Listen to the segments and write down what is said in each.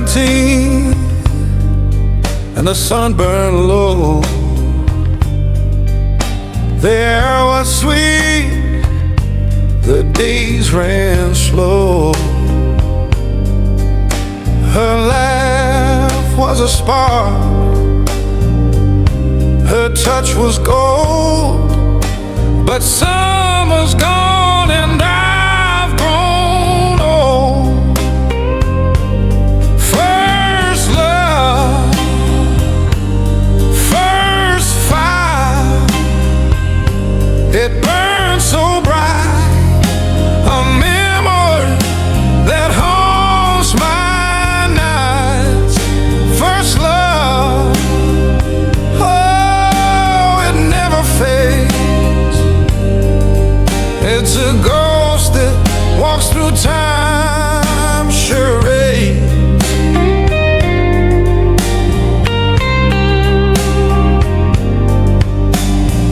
17 and the sun burned low. The air was sweet, the days ran slow. Her laugh was a spark, her touch was gold. But summer's gone and I've grown old. First love, first fire, it burned so bright, a memory that haunts my nights. First love, oh, it never fades. It's a ghost that walks through time charades.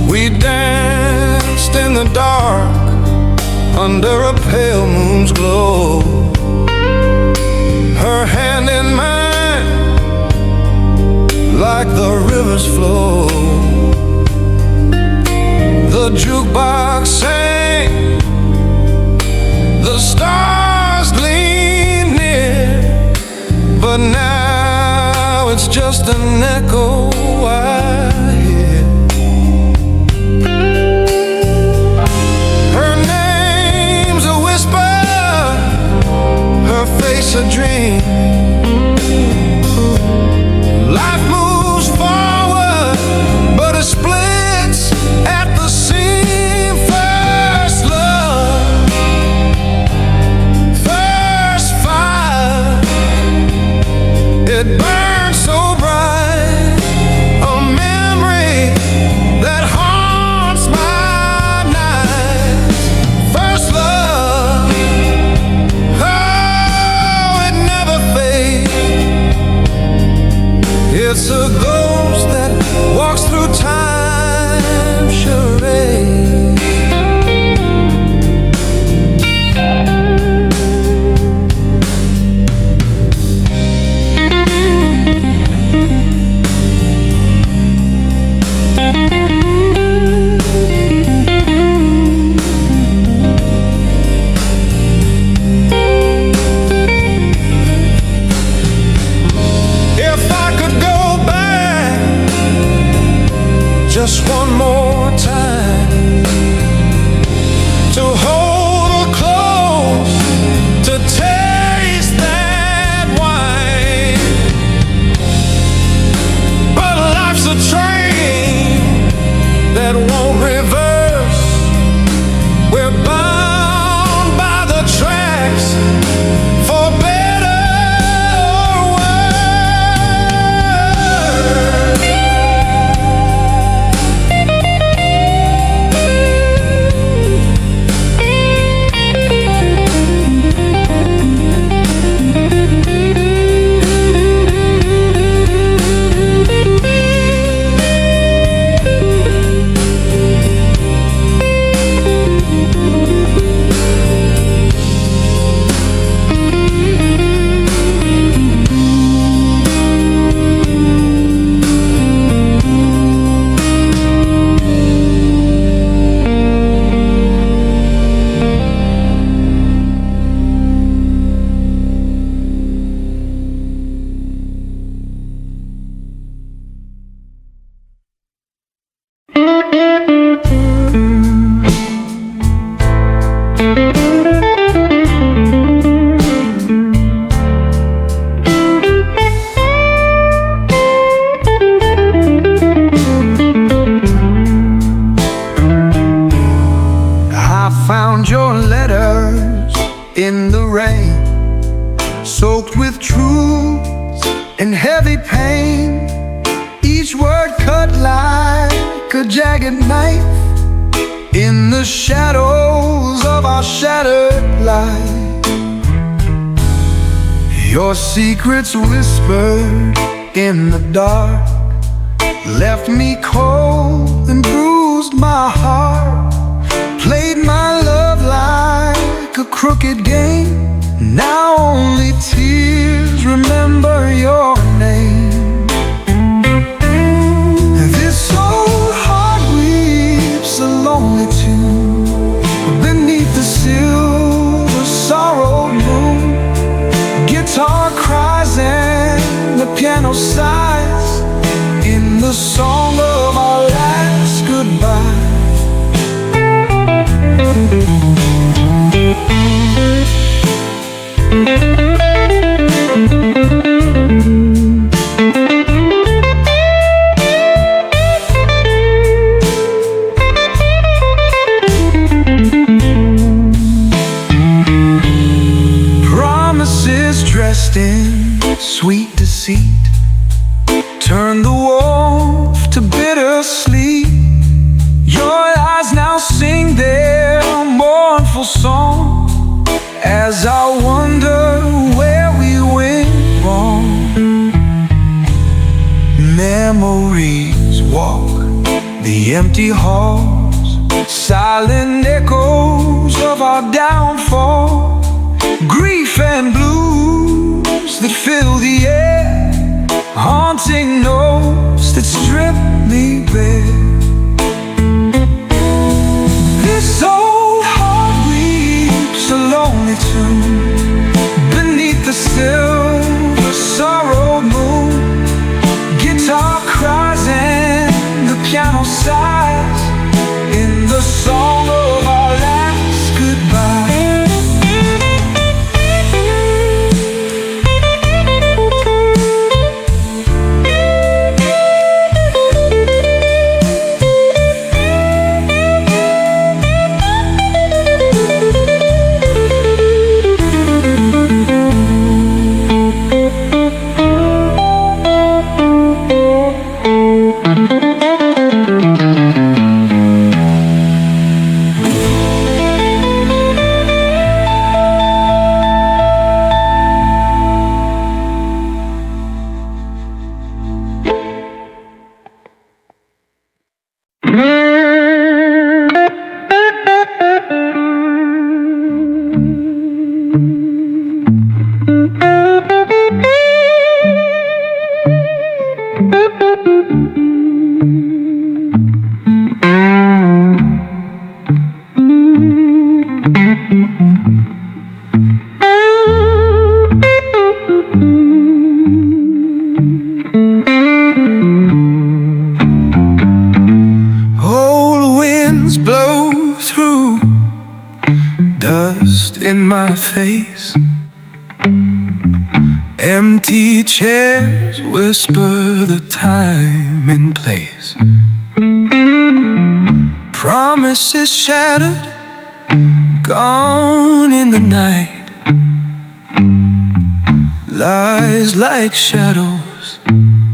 We danced in the dark under a pale moon's glow. Her hand in mine, like the river's flow. The jukebox sang, the stars gleam near, but now it's just an echo I hear. Her name's a whisper, her face a dream. Life moves forward, but it splits at the seam. First love, first fire, it burns so bright, a memory that haunts my nights. First love, oh, it never fades. It's a ghost that walks through time charades. If I could go back just one more time, to hold her close, to taste that wine. But life's a train that won't reverse. We're bound by the tracks, for better or found your letters in the rain, soaked with truth and heavy pain. Each word cut like a jagged knife in the shadows of our shattered life. Your secrets whispered in the dark left me cold and bruised my heart. Played my love like a crooked game. Now only tears remember your name. This old heart weeps a lonely tune beneath the silver sorrowed moon. Guitar cries and the piano sighs in the song of our last goodbye. Promises dressed in sweet deceit turn the wolf to bitter sleep. Your eyes now sing their mournful song as I wonder where we went wrong. Memories walk the empty halls, silent echoes of our downfall. Grief and blues that fill the air, haunting notes that strip me bare. This old heart weeps a lonely tune beneath the silver sorrowed moon. Guitar cries and the piano sighs in the song of our last goodbye. In my face, empty chairs whisper the time and place. Promises shattered, gone in the night. Lies like shadows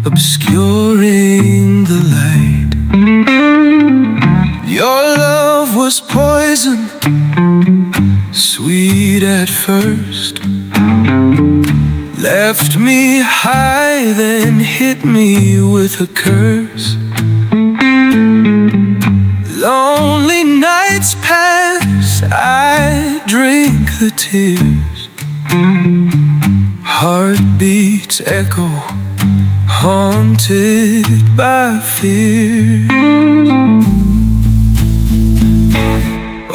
obscuring the light. Your love was poison, sweet at first, left me high, then hit me with a curse. Lonely nights pass, I drink the tears. Heartbeats echo, haunted by fear.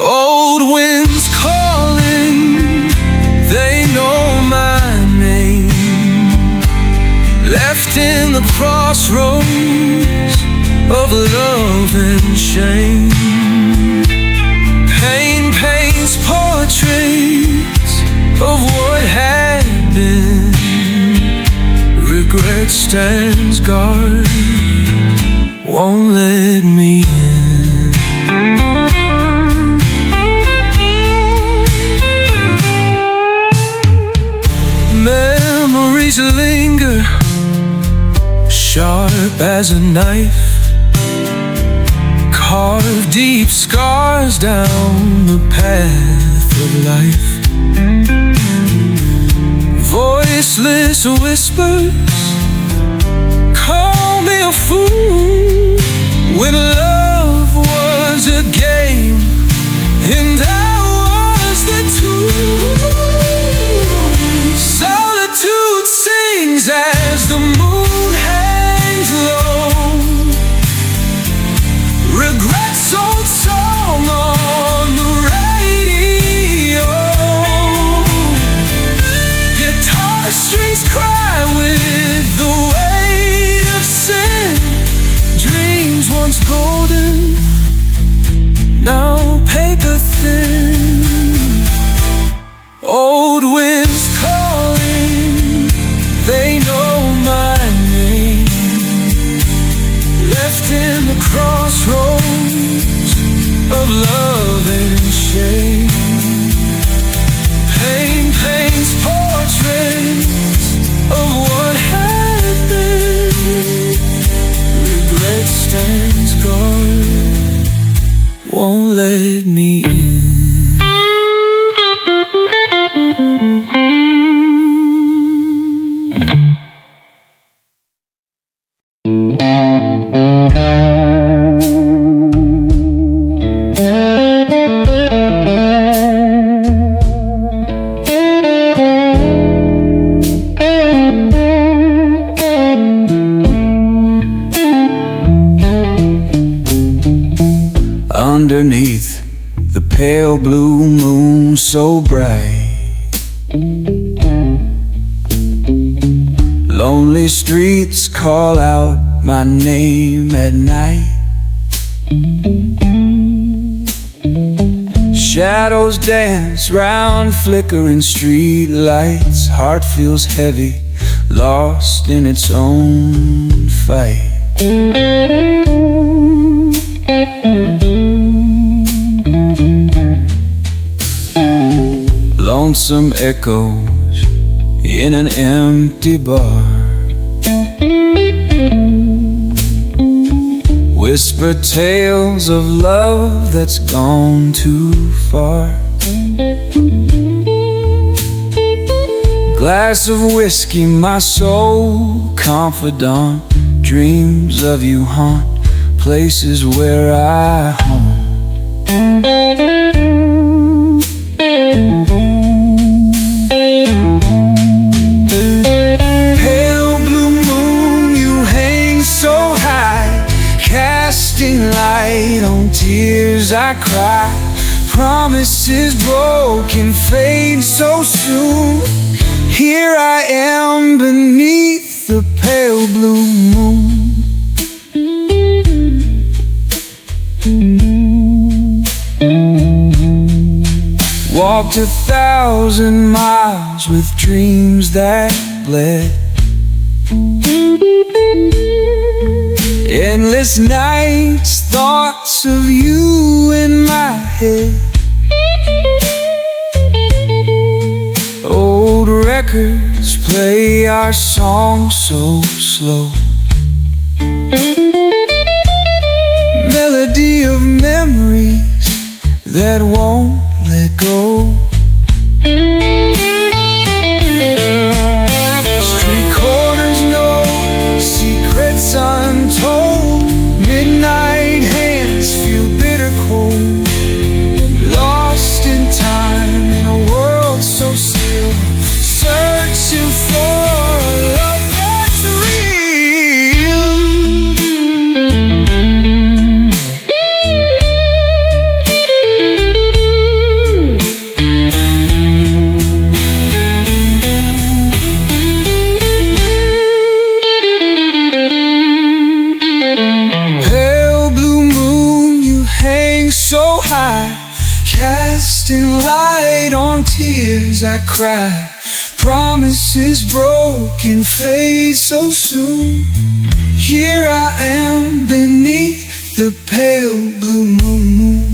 Old winds calling, they know my name. Left in the crossroads of love and shame. Pain paints portraits of what had been. Regret stands guard, won't let me in. Memories linger, sharp as a knife, carve deep scars down the path of life. Voiceless whispers call me a fool when love was a game and I was the tool. Solitude so bright. Lonely streets call out my name at night. Shadows dance round flickering street lights. Heart feels heavy, lost in its own fight. Lonesome echoes in an empty bar. Whisper tales of love that's gone too far. Glass of whiskey, my soul confidant. Dreams of you haunt places where I haunt. Pale blue moon, you hang so high, casting light on tears I cry. Promises broken, fade so soon. Here I am beneath the pale blue moon. Walked 1,000 miles with dreams that bled. Endless nights, thoughts of you in my head. Old records play our song so slow. Melody of memories that won't let go. Street corners know secrets untold. Midnight hands feel bitter cold. Lost in time in a world so still, searching for a love that's real. Pale blue moon, you hang so high, casting light on tears I cry. Promises broken, fade so soon. Here I am beneath the pale blue moon.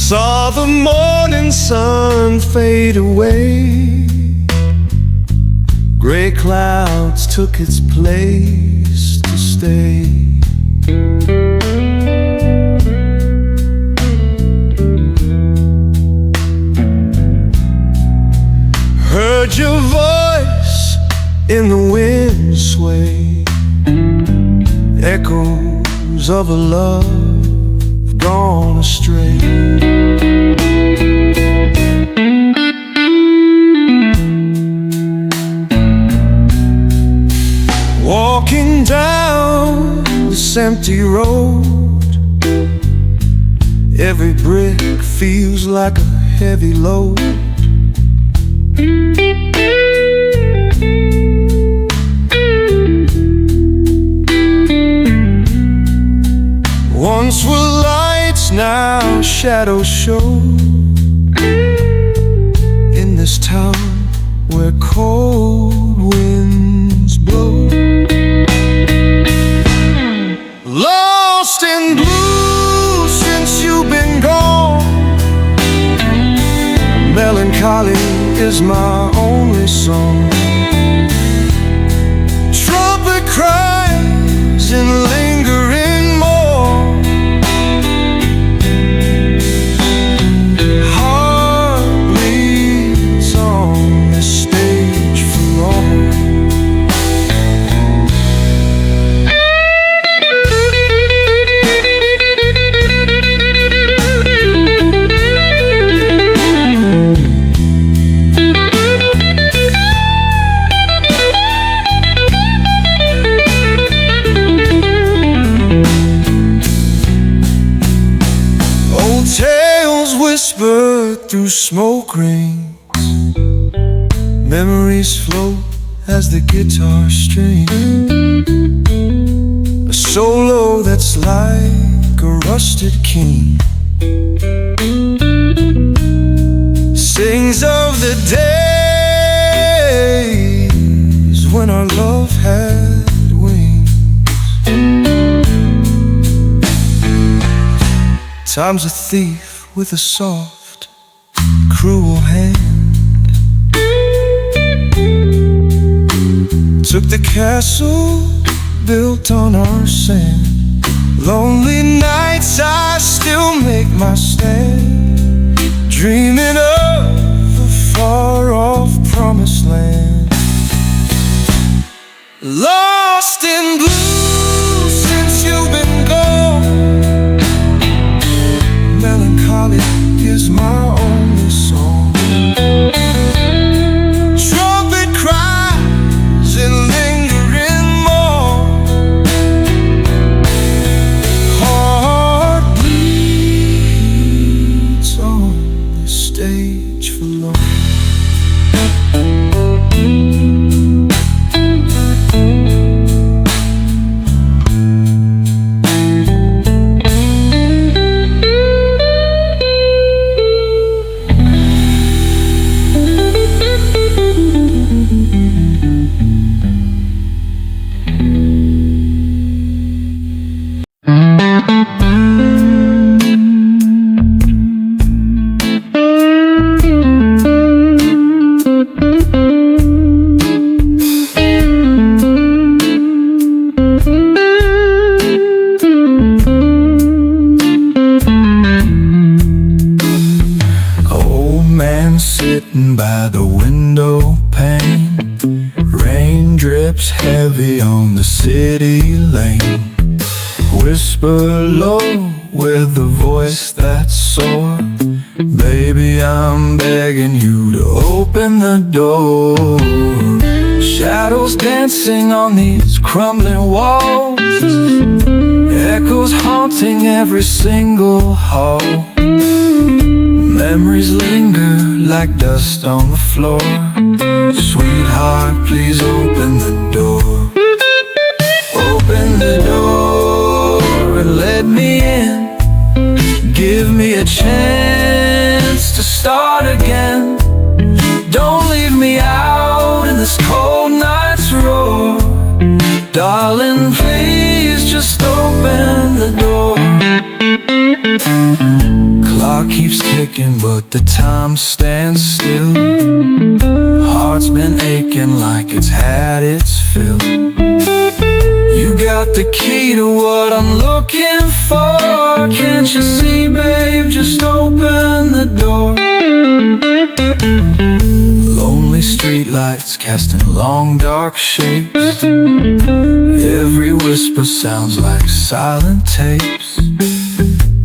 Saw the morning sun fade away. Gray clouds took its place to stay. Heard your voice in the wind sway. Echoes of a love gone astray. Walking down this empty road, every brick feels like a heavy load. Once were lights, now shadows show. In this town where cold winds blow. Lost in blue since you've been gone. Melancholy is my own through smoke rings. Memories float as the guitar strings. A solo that's like a rusted king sings of the days when our love had wings. Time's a thief with a soft, cruel hand. Took the castle built on our sand. Lonely nights I still make my stand, dreaming of a far-off promised land. Lost in blue since you've been gone. Melancholy is my only song. Trumpet cries and lingering more. Heart bleeds on the stage for long. Sitting by the window pane, rain drips heavy on the city lane. Whisper low with a voice that's sore, baby, I'm begging you to open the door. Shadows dancing on these crumbling walls, echoes haunting every single hall. Memories linger like dust on the floor. Sweetheart, please open the door. Open the door and let me in. Give me a chance to start again. Don't leave me out in this cold night's roar. Darling, please just open the door. Clock keeps ticking but the time stands still. Heart's been aching like it's had its fill. You got the key to what I'm looking for. Can't you see, babe, just open the door. Lonely streetlights casting long dark shapes. Every whisper sounds like silent tapes.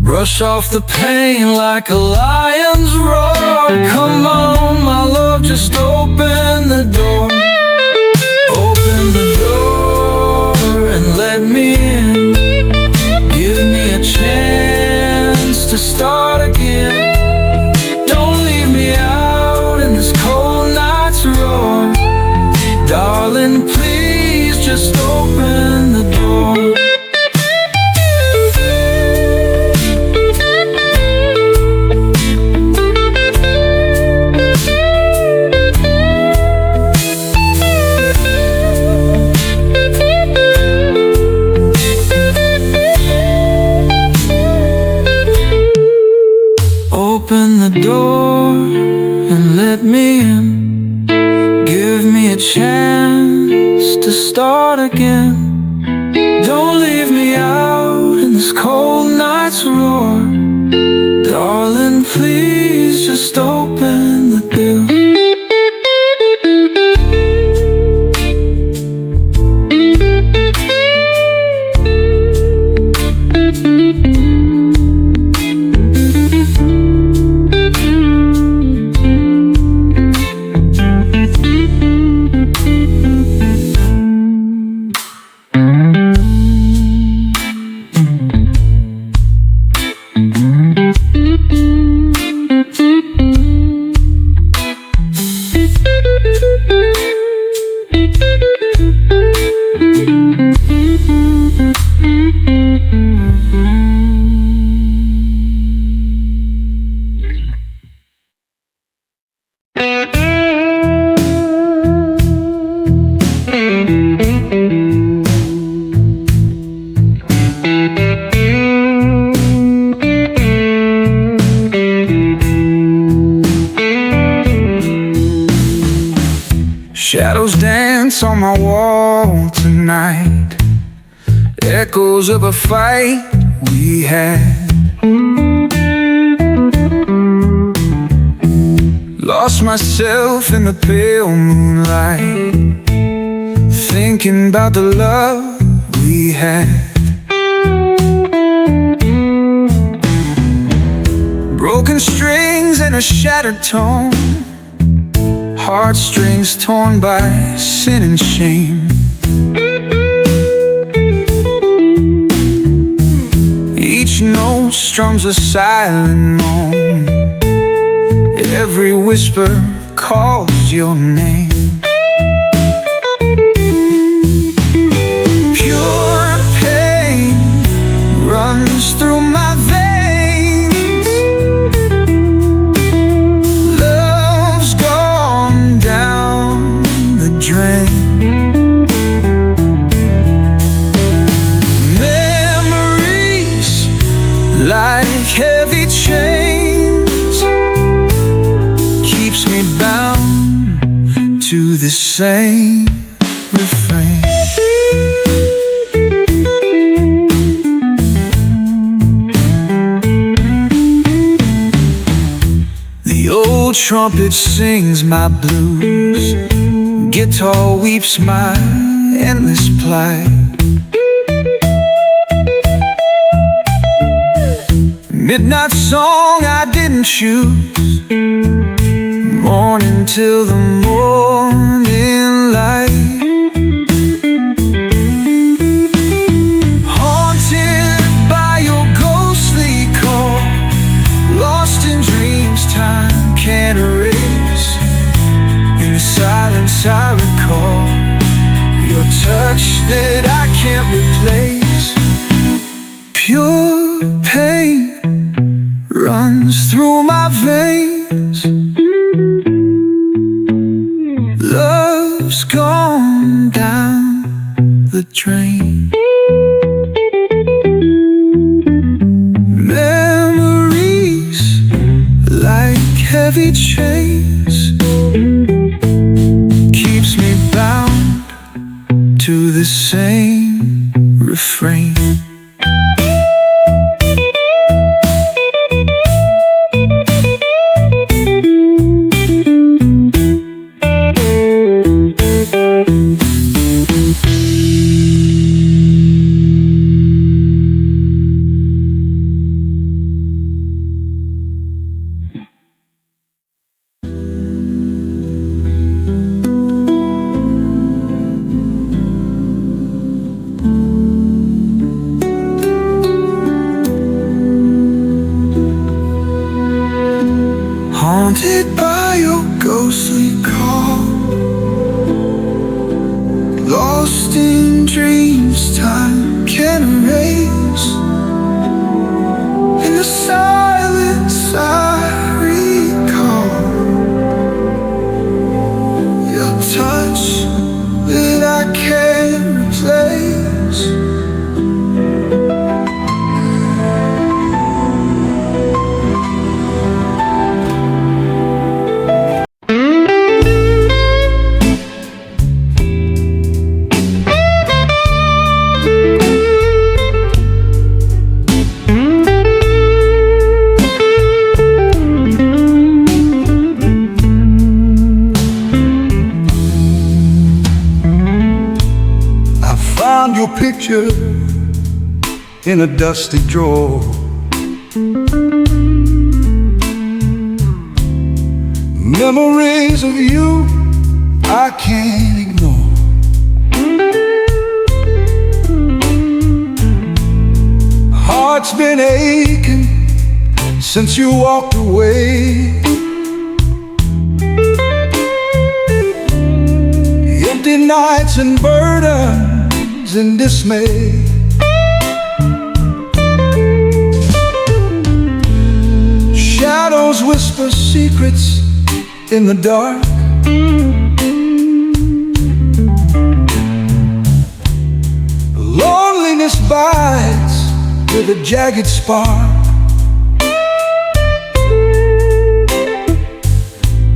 Brush off the pain like a lion's roar. Come on, my love, just open the door. Open the door and let me in. Give me a chance to start again. Don't leave me out in this cold night's roar. Darling, please just open the door. Open the door and let me in. Give me a chance to start again. Don't leave me out in this cold night's roar. Darling, please just open the door. Footprints on my wall tonight, echoes of a fight we had. Lost myself in the pale moonlight, thinking about the love we had. Broken strings and a shattered tone, heartstrings torn by sin and shame. Each note strums a silent moan, every whisper calls your name. Pure pain runs through my veins. Love's gone down the drain. Memories like heavy chains keeps me bound to the same refrain. The old trumpet sings my blues, guitar weeps my endless plight. Midnight song I didn't choose, morning till the morning light. Haunted by your ghostly call, lost in dreams time can't erase. In the silence I recall your touch that I can't replace. Pure pain runs through my veins. Love's gone down the drain. Memories like heavy chains keeps me bound to the same refrain. Haunted by your ghostly call, lost in dreams time can't erase. In the silence I recall your touch that I can't replace. Your picture in a dusty drawer. Memories of you I can't ignore. Heart's been aching since you walked away. Empty nights and burdens and dismay. Shadows whisper secrets in the dark. Loneliness bites with a jagged spark.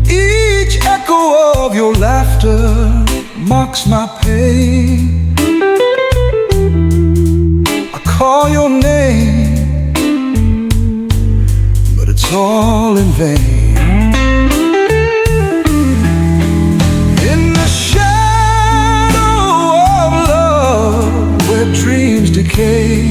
Each echo of your laughter mocks my pain. I call your name, but it's all in vain. In the shadow of love, where dreams decay,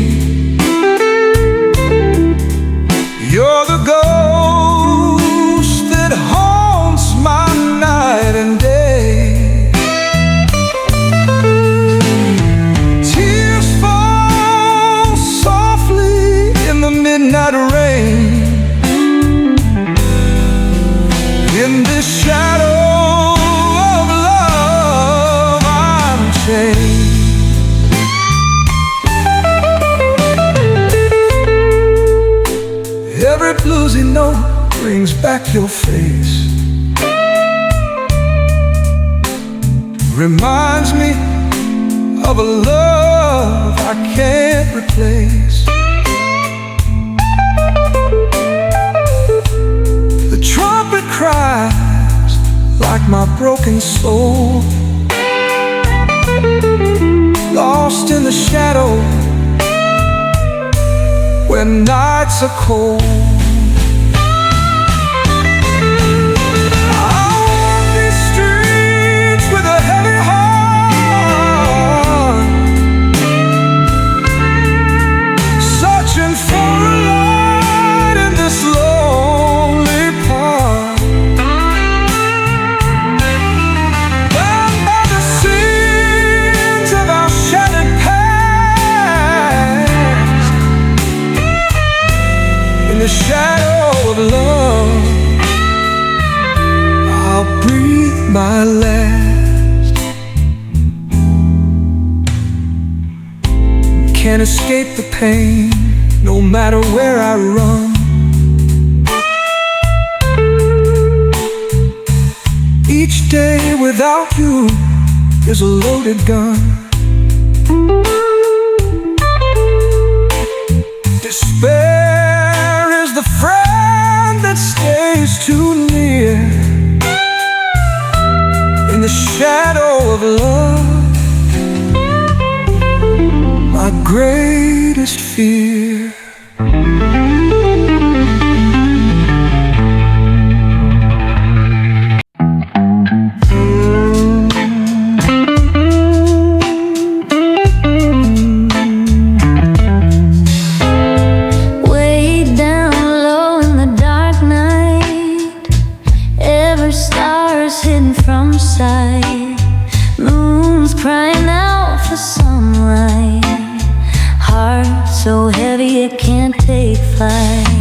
you're the ghost that haunts my night and day. Tears fall softly in the midnight rain. In this shadow of love, I'm chained. Every bluesy note brings back your face, reminds me of a love I can't replace. The trumpet cries like my broken soul, lost in the shadow when nights are cold. I walk these streets with a heavy heart, searching for a light in this lonely park. Bound by the scenes of our shattered past, in the shadow of love, I'll breathe my last. Can't escape the pain, no matter where I run. Each day without you is a loaded gun. Despair is the friend that stays too near. In the shadow of love, my greatest fear. Moon's crying out for sunlight, heart so heavy it can't take flight.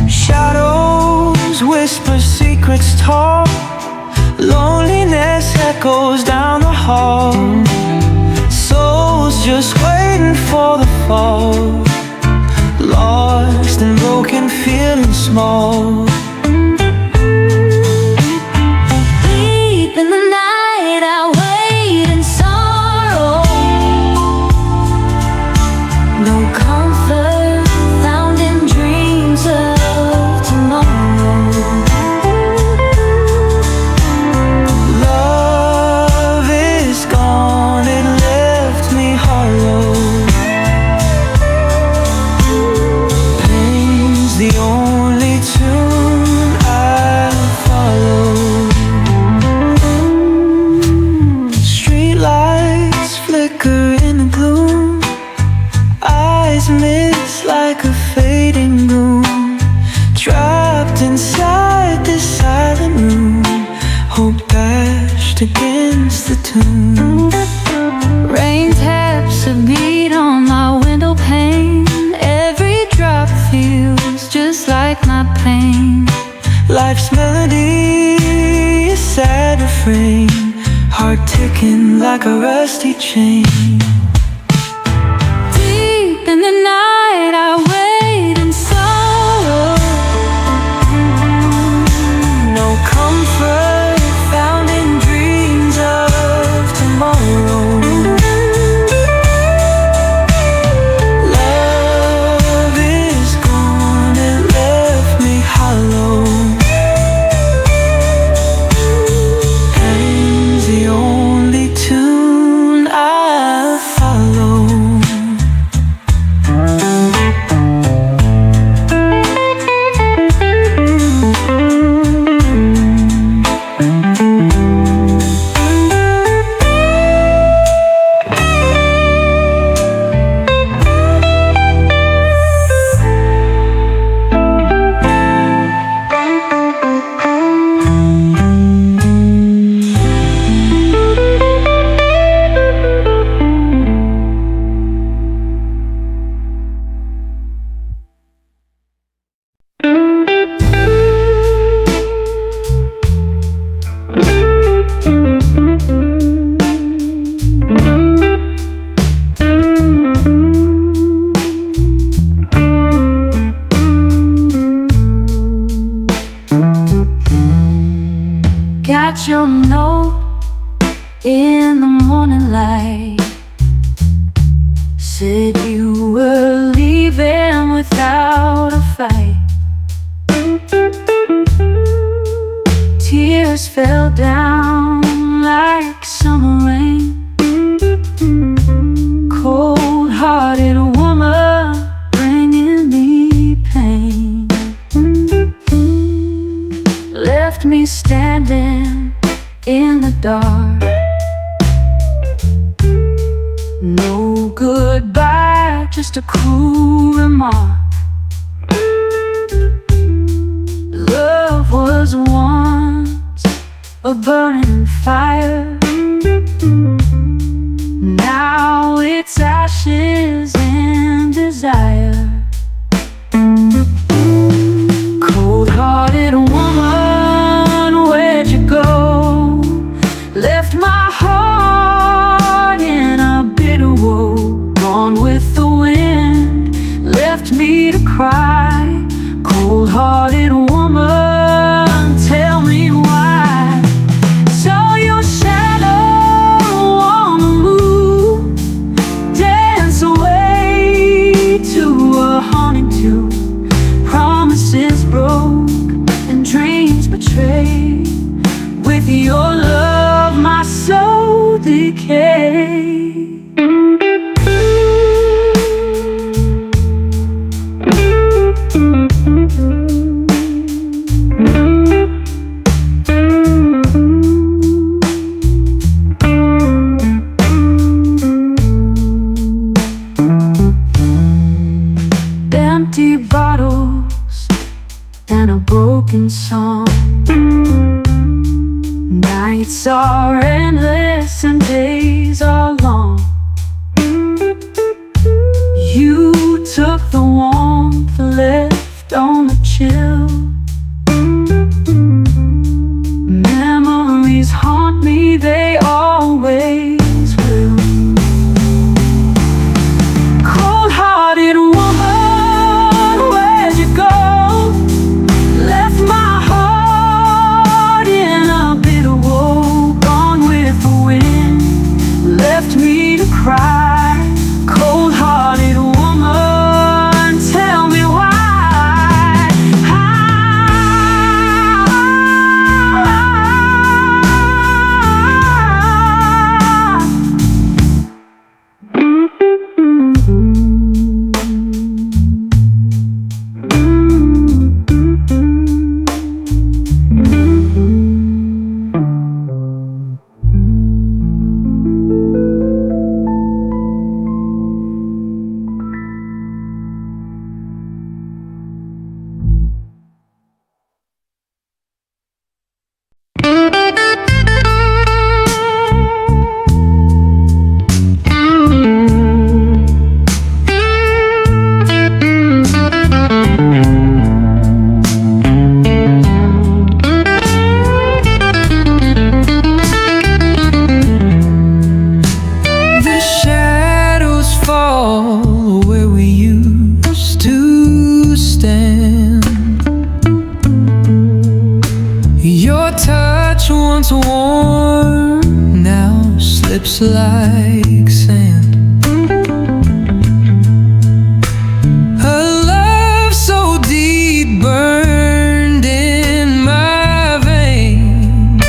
Shadows whisper secrets tall, loneliness echoes down the hall. Souls just waiting for the fall, lost and broken, feeling small. Deep in the night I wait in sorrow, no comfort found in dreams of tomorrow. Love is gone, it left me hollow. Pain's the only tune I follow. Streetlights flicker in the gloom, eyes miss like a fading moon. Trapped inside this silent room, hope dashed against the tune. Rain taps a beat on my window pane, every drop feels just like my pain. Life's melody, a sad refrain, heart ticking like a rusty chain. Deep in the night I wait in sorrow, No comfort found in dreams of tomorrow. Love is gone, it left me hollow. Got your note in the morning light. Said you were leaving without a fight. Tears fell down like summer rain. Cold-hearted woman bringing me pain. Left me standing in the dark. No goodbye, just a cruel remark. Love was once a burning fire. Now it's ashes and desire. Cold-hearted woman, where'd you go? Left my heart in a bitter woe. Gone with the wind, left me to cry. Cold-hearted woman, tell me why. Saw your shadow on the moon, dance away to a haunting tune. Promises broke and dreams betrayed. With your love my soul decayed. Empty bottles and a broken song. Nights are endless and days are long. You took the warmth, left on the chill. Memories haunt me, they always will. Cold-hearted woman, where'd you go? Left my heart in a bitter woe. Gone with the wind, left me to cry. Cold-hearted woman, tell me why. Once warm, now slips like sand. A love so deep burned in my veins,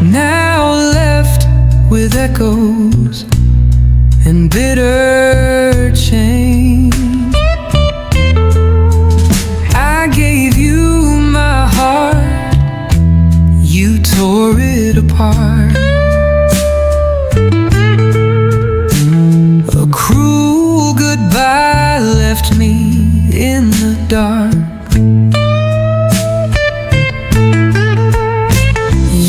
now left with echoes and bitter change. I gave you my heart, you tore it apart. A cruel goodbye left me in the dark.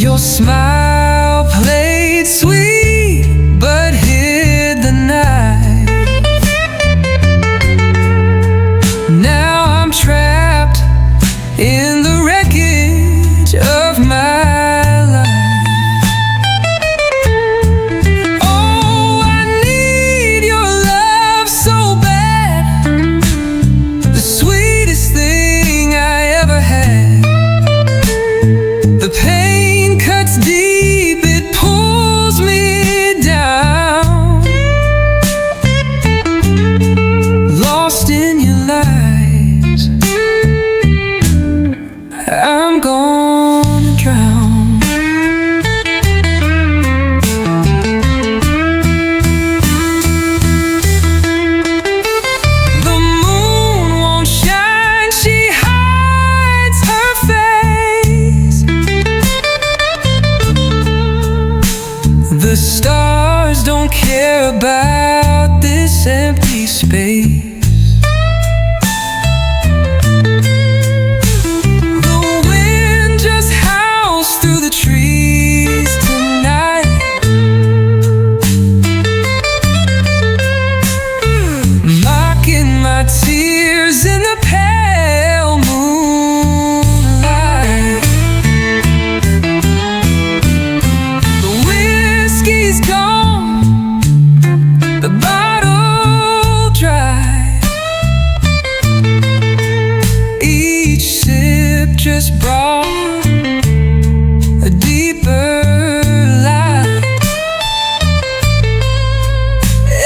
Your smile played sweet but hid the night. Now I'm trapped in the wreckage of my life. Oh, I need your love so bad, the sweetest thing I ever had. just brought a deeper light.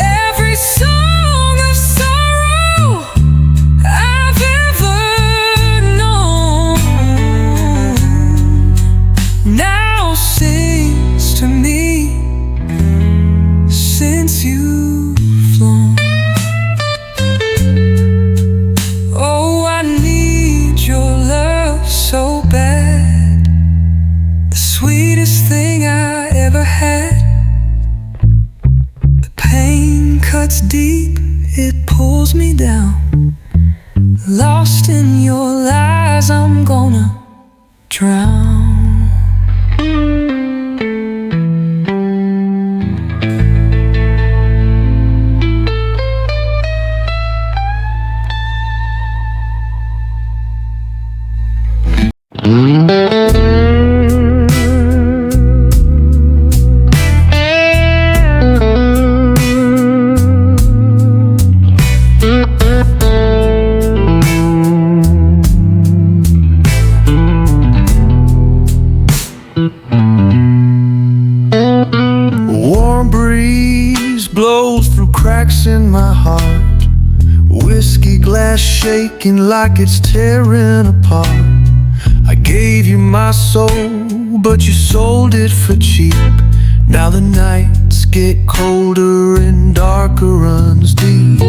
Every song of sorrow I've ever known now sings to me since you've flown. Oh, I need your love so bad, the sweetest thing I ever had. The pain cuts deep, it pulls me down. Lost in your lies, I'm gonna drown. Warm breeze blows through cracks in my heart. Whiskey glass shaking like it's tearing apart. I gave you my soul, but you sold it for cheap. Now the nights get colder and darker runs deep.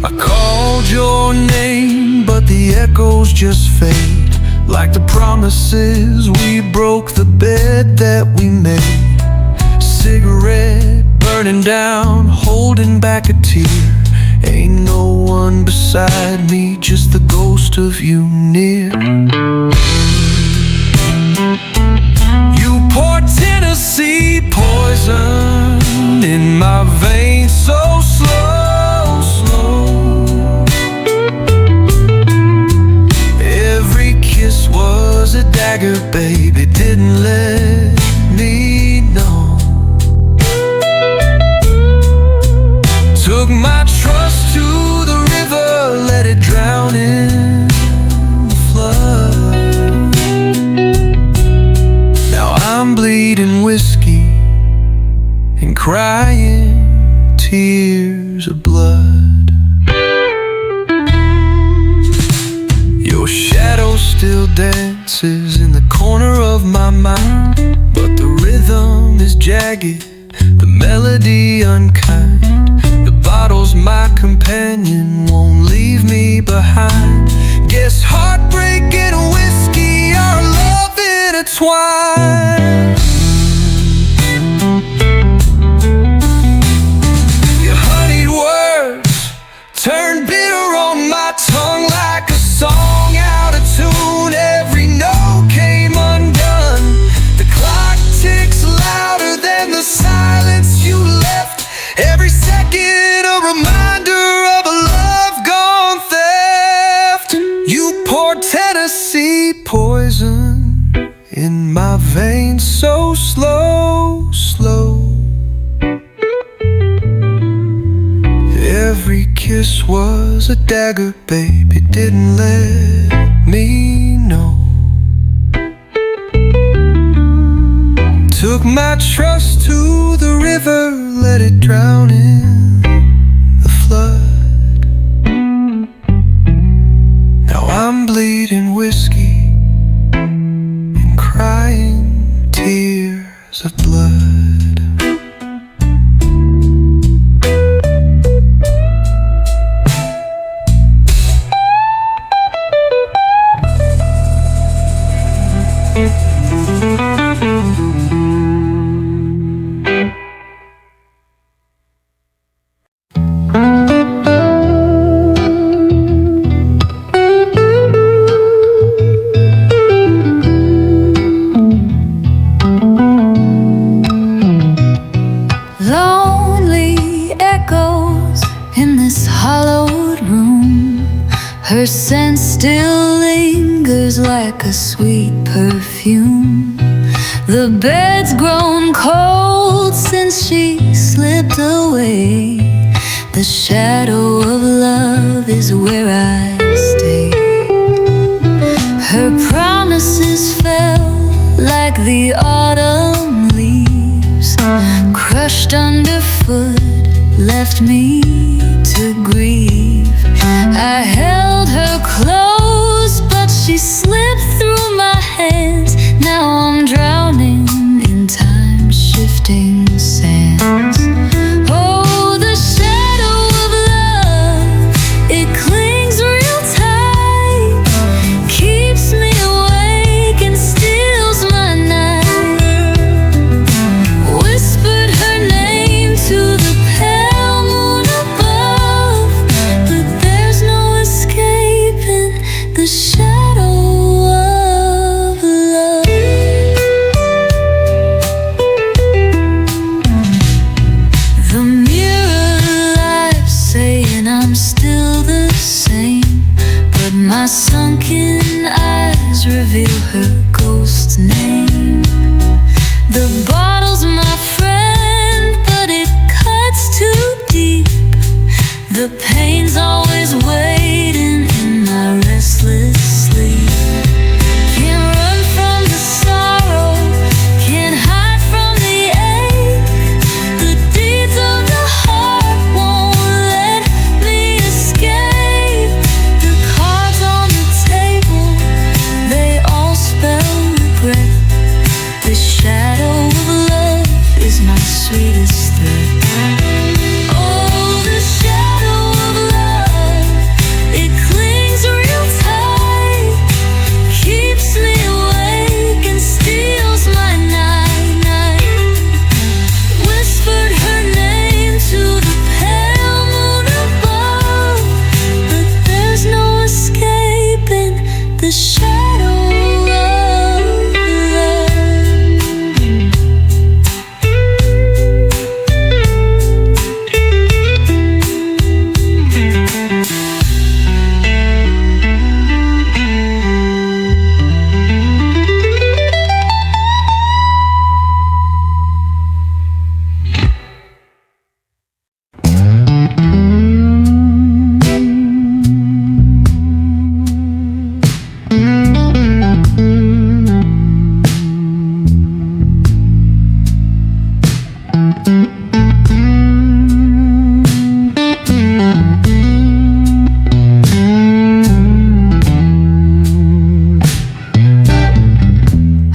I called your name, but the echoes just fade. Like the promises we broke, the bed that we made. Cigarette burning down, holding back a tear. Ain't no one beside me, just the ghost of you near. You pour Tennessee poison in my veins, so slow, slow. Every kiss was a dagger, baby, didn't let me know. Took my trust to the river, let it drown in the flood. Now I'm bleeding whiskey and crying tears of blood. Your shadow still dances in the corner of my mind, but the rhythm is jagged, the melody unkind. The bottle's my companion, won't leave me behind. Guess heartbreak and whiskey are love intertwined. Your honeyed words turned bitter on my tongue like a song out of tune. Every note came undone. The clock ticks louder than the silence you left. Every second a reminder of a love gone theft. You poured Tennessee poison in my veins, so slow, slow. Every kiss was a dagger, baby, didn't let me know. Took my trust to the river, let it drown in the flood. Now I'm bleeding whiskey and crying tears of blood. Her scent still lingers like a sweet perfume. The bed's grown cold since she slipped away. The shadow of love is where I stay. Her promises fell like the autumn leaves, crushed underfoot, left me to grieve. I held her close, but she slipped through my hands. Now I'm drowning in time-shifting sands. Oh, the shadow of love, it clings real tight, keeps me awake and steals my night. Whispered her name to the pale moon above, but there's no escaping the shadow of love. The mirror lies saying I'm still the same, but my sunken eyes reveal her ghost's name. The bottle's my friend, but it cuts too deep. The pain's always waiting in my restless sleep. Can't run from the sorrow, can't hide from the ache. The deeds of the heart won't let me escape. The cards on the table, they all spell regret. The shadow of love is my sweetest threat. Oh, the shadow of love, it clings real tight, keeps me awake and steals my night. Whispered her name to the pale moon above, but there's no escaping the shadow of love.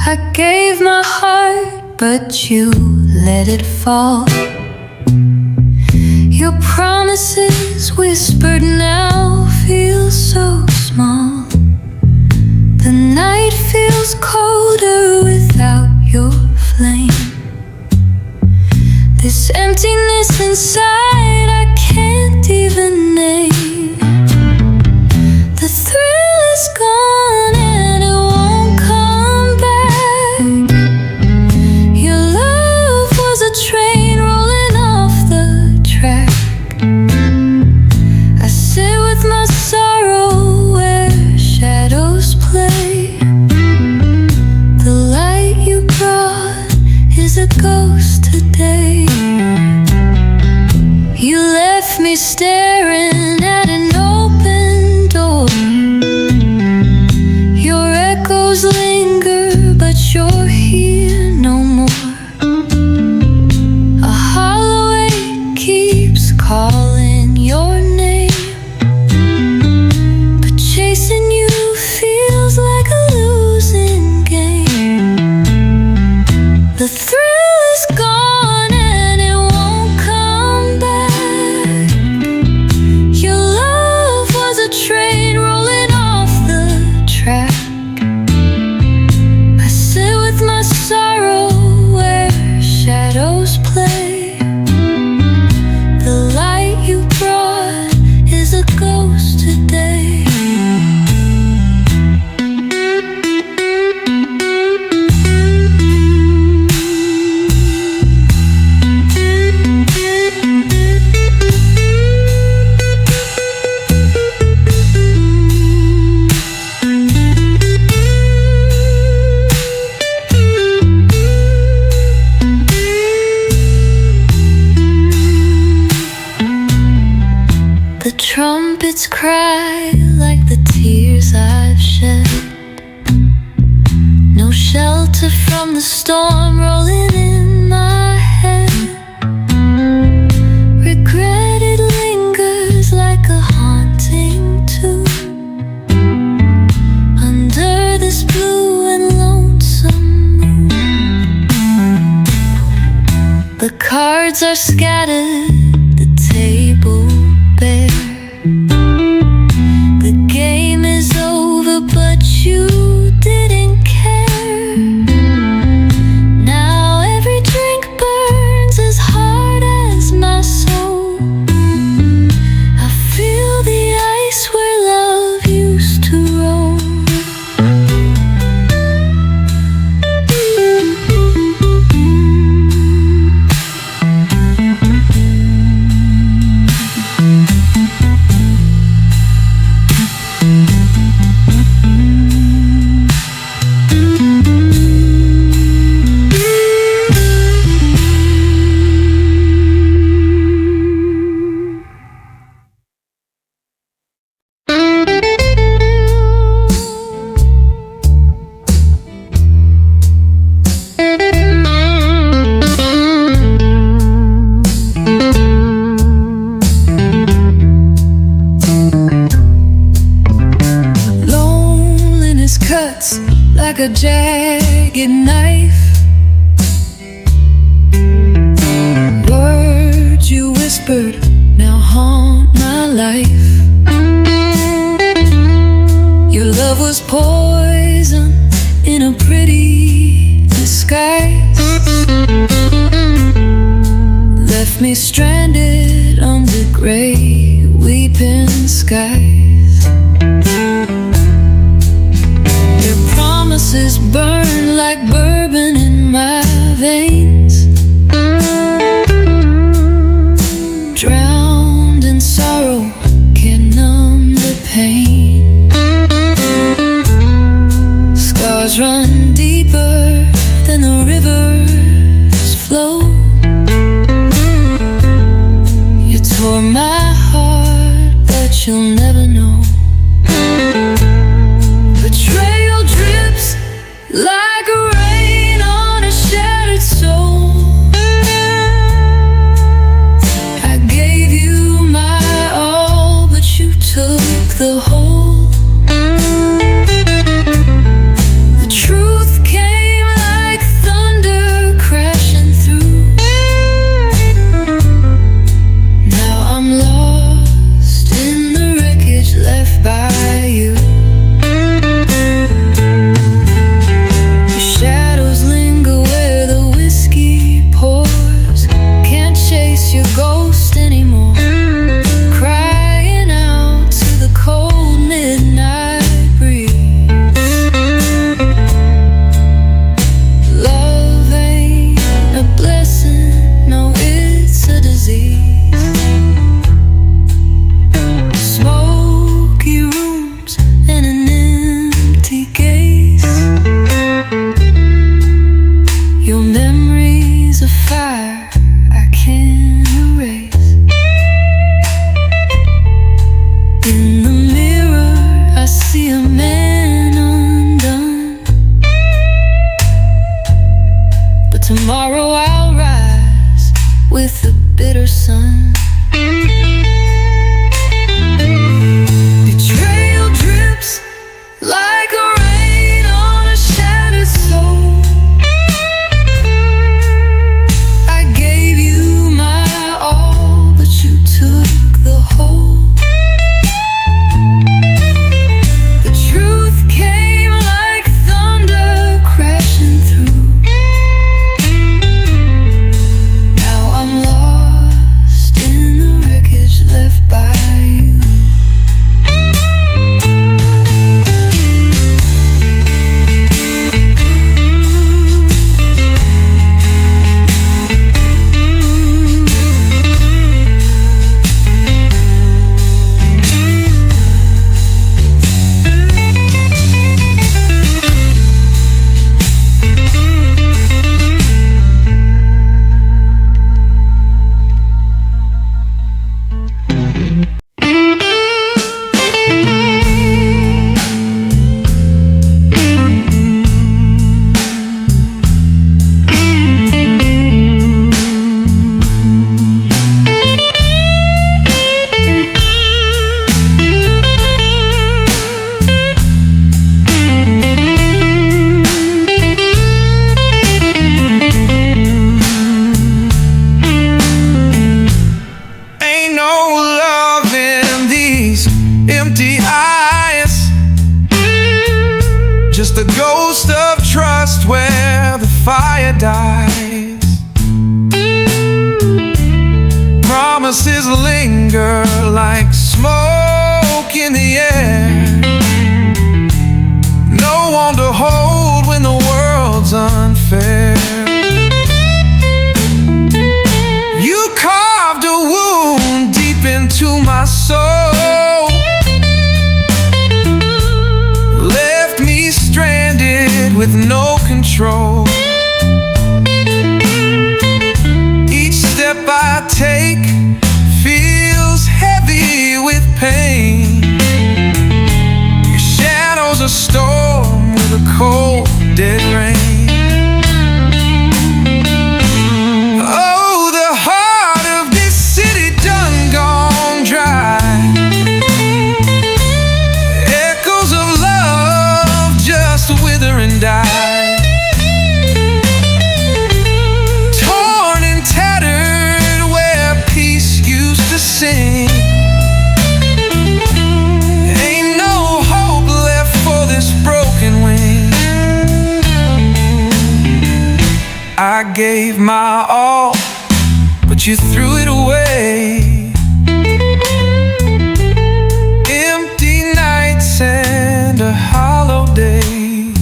I gave my heart, but you let it fall. Your promises whispered now feel so small. The night feels colder without your flame. This emptiness inside I can't even name. The thrill is gone and it won't come back. Your love was a train rolling off the track. I sit with my sorrow where shadows play. The light you brought is a ghost today. trumpets cry like the tears I've shed. No shelter from the storm rolling in my head. Regret it lingers like a haunting too, under this blue and lonesome moon. The cards are scattered, the table bare. The game is over, but you didn't care. Now every drink burns as hard as my soul. I feel the ice where love used to roll. Like a jagged knife, words you whispered now haunt my life. Your love was poison in a pretty disguise, left me stranded under gray weeping skies. Promises burn like bourbon in my veins, drowned in sorrow, can't numb the pain. Scars run deeper than the rivers flow. You tore my heart, but you'll never know. Like rain on a shattered soul, I gave you my all, but you took the whole. The truth came like thunder crashing through. Now I'm lost in the wreckage left by you. Your ghost anymore, crying out to the coldness empty eyes, just a ghost of trust where the fire dies. Promises linger like smoke in the air, no one to hold when the world's unfair. You carved a wound deep into my soul, left me stranded with no control. Each step I take feels heavy with pain. Your shadow's a storm with a cold, dead rain. Oh, the heart of this city done gone dry. Echoes of love just wither and die. Torn and tattered where peace used to sing. Ain't no hope left for this broken wing. I gave my all, but you threw it away. Empty nights and a hollow day.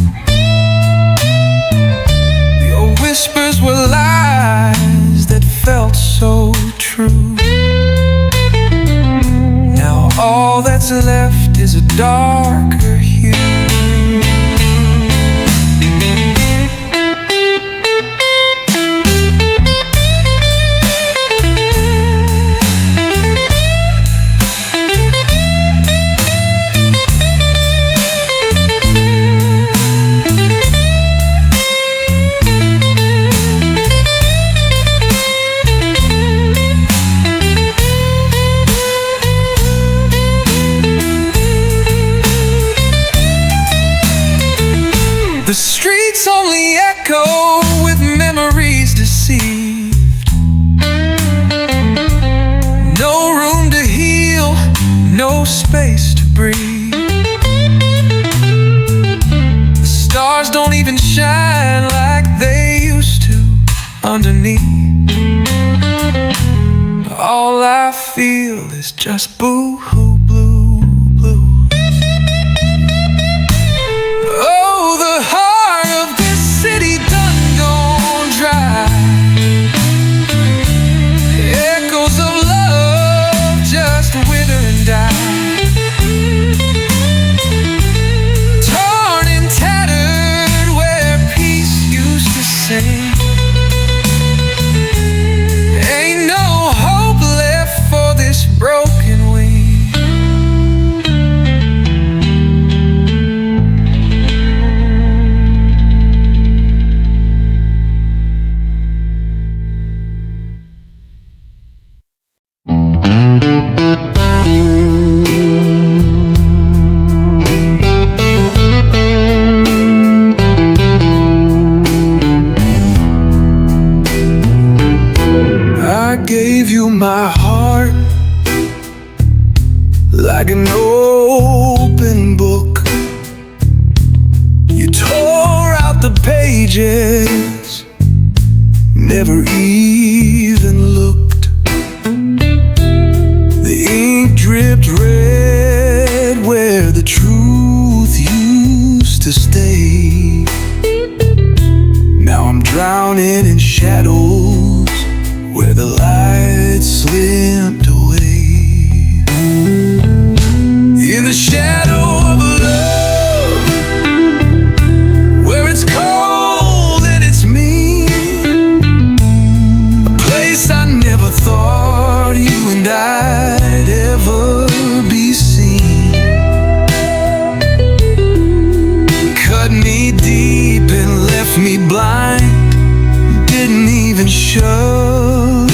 Your whispers were lies that felt so true. Now all that's left is a darker hue. The streets only echo with memories deceived. No room to heal, no space to breathe. The stars don't even shine like they used to underneath. All I feel is just boo-hoo blue, blue. Oh, the heart of this city done gone dry. Echoes of love just wither and die. Torn and tattered where peace used to sing. Ain't no hope left for this broken wing. I gave you my heart like an open book. You tore out the pages, never even looked. The ink dripped red where the truth used to stay. Now I'm drowning in shadows where the light slipped away. In the shadow of love, where it's cold and it's mean, a place I never thought you and I'd ever be seen. Cut me deep and left me blind, didn't even show.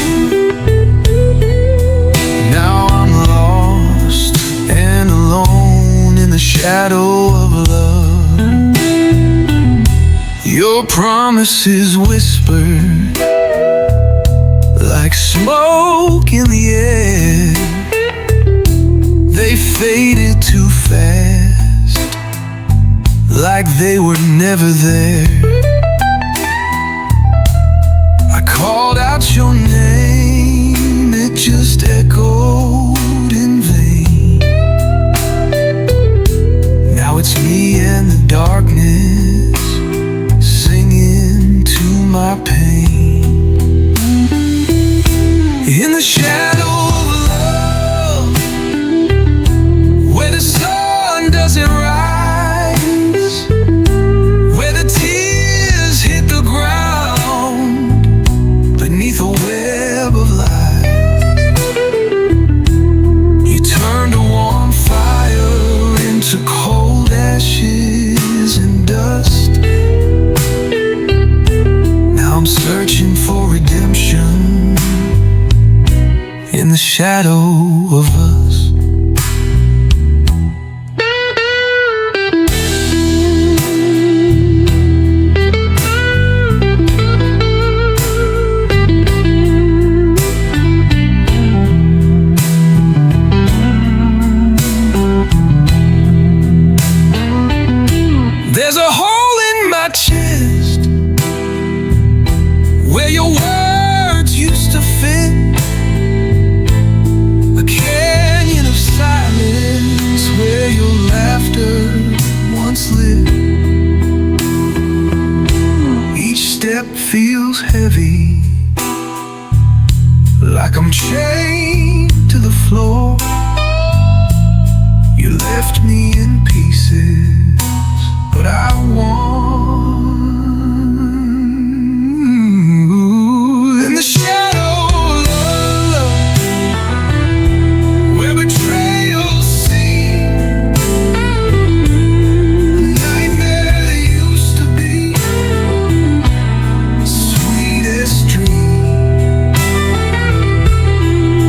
Now I'm lost and alone in the shadow of love. Your promises whispered like smoke in the air. They they faded too fast, like they were never there. I called out your name, it just echoed in vain. Now it's me and the darkness singing to my pain. In the shadow of love, where the sun doesn't rise, where the tears hit the ground beneath a web of light, you turned a warm fire into cold ashes and dust. Now I'm searching for redemption in the shadow of us. There's a hole in my chest where your words used to fit, a canyon of silence where your laughter once lived. Each step feels heavy, like I'm chained to the floor. You left me in pieces, but I want in the shadow of love, where betrayal seemed a nightmare that used to be sweetest dream.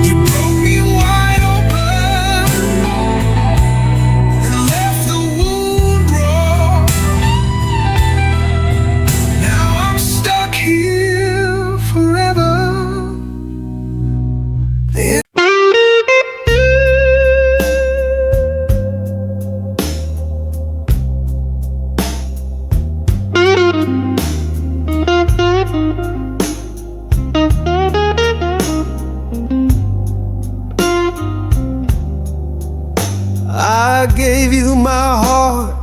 You broke me wide open and left the wound raw. Now I'm stuck here forever. I gave you my heart,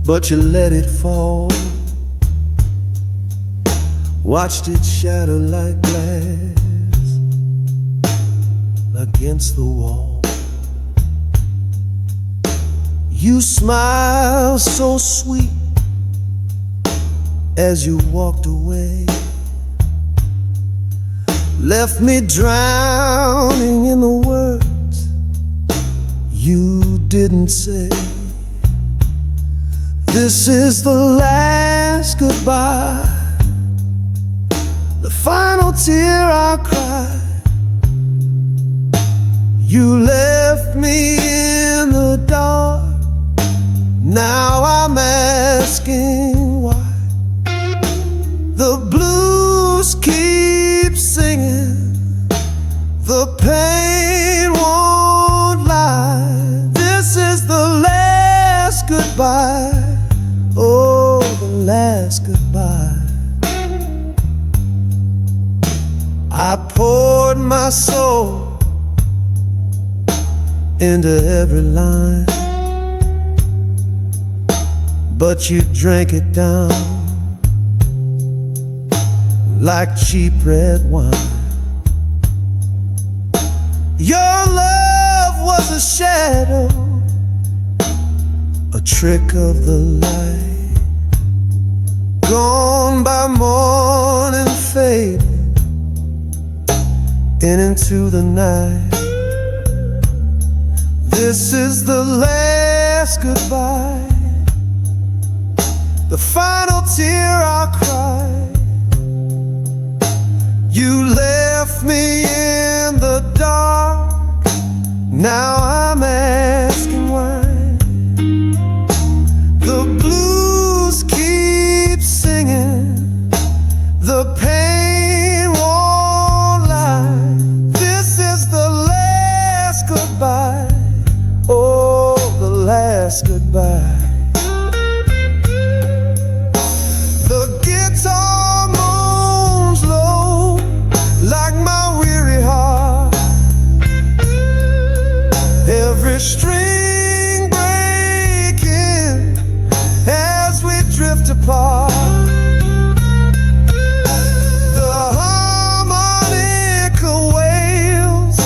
but you let it fall. Watched it shatter like glass against the wall. You smiled so sweet as you walked away, left me drowning in the words you didn't say. This is the last goodbye, the final tear I cried. You left me in the dark, now I'm asking why. The blues keep singing, the pain won't lie. This is the last goodbye, oh, the last goodbye. I poured my soul into every line, but you drank it down like cheap red wine. Your love was a shadow, a trick of the light, gone by morning, fading in into the night. This is the last goodbye, the final tear I cried. You left me in the dark, now I'm asking why. The blues keep singing, the pain won't lie. This is the last last goodbye. The guitar moans low like my weary heart. Every string breaking as we drift apart. The harmonica wails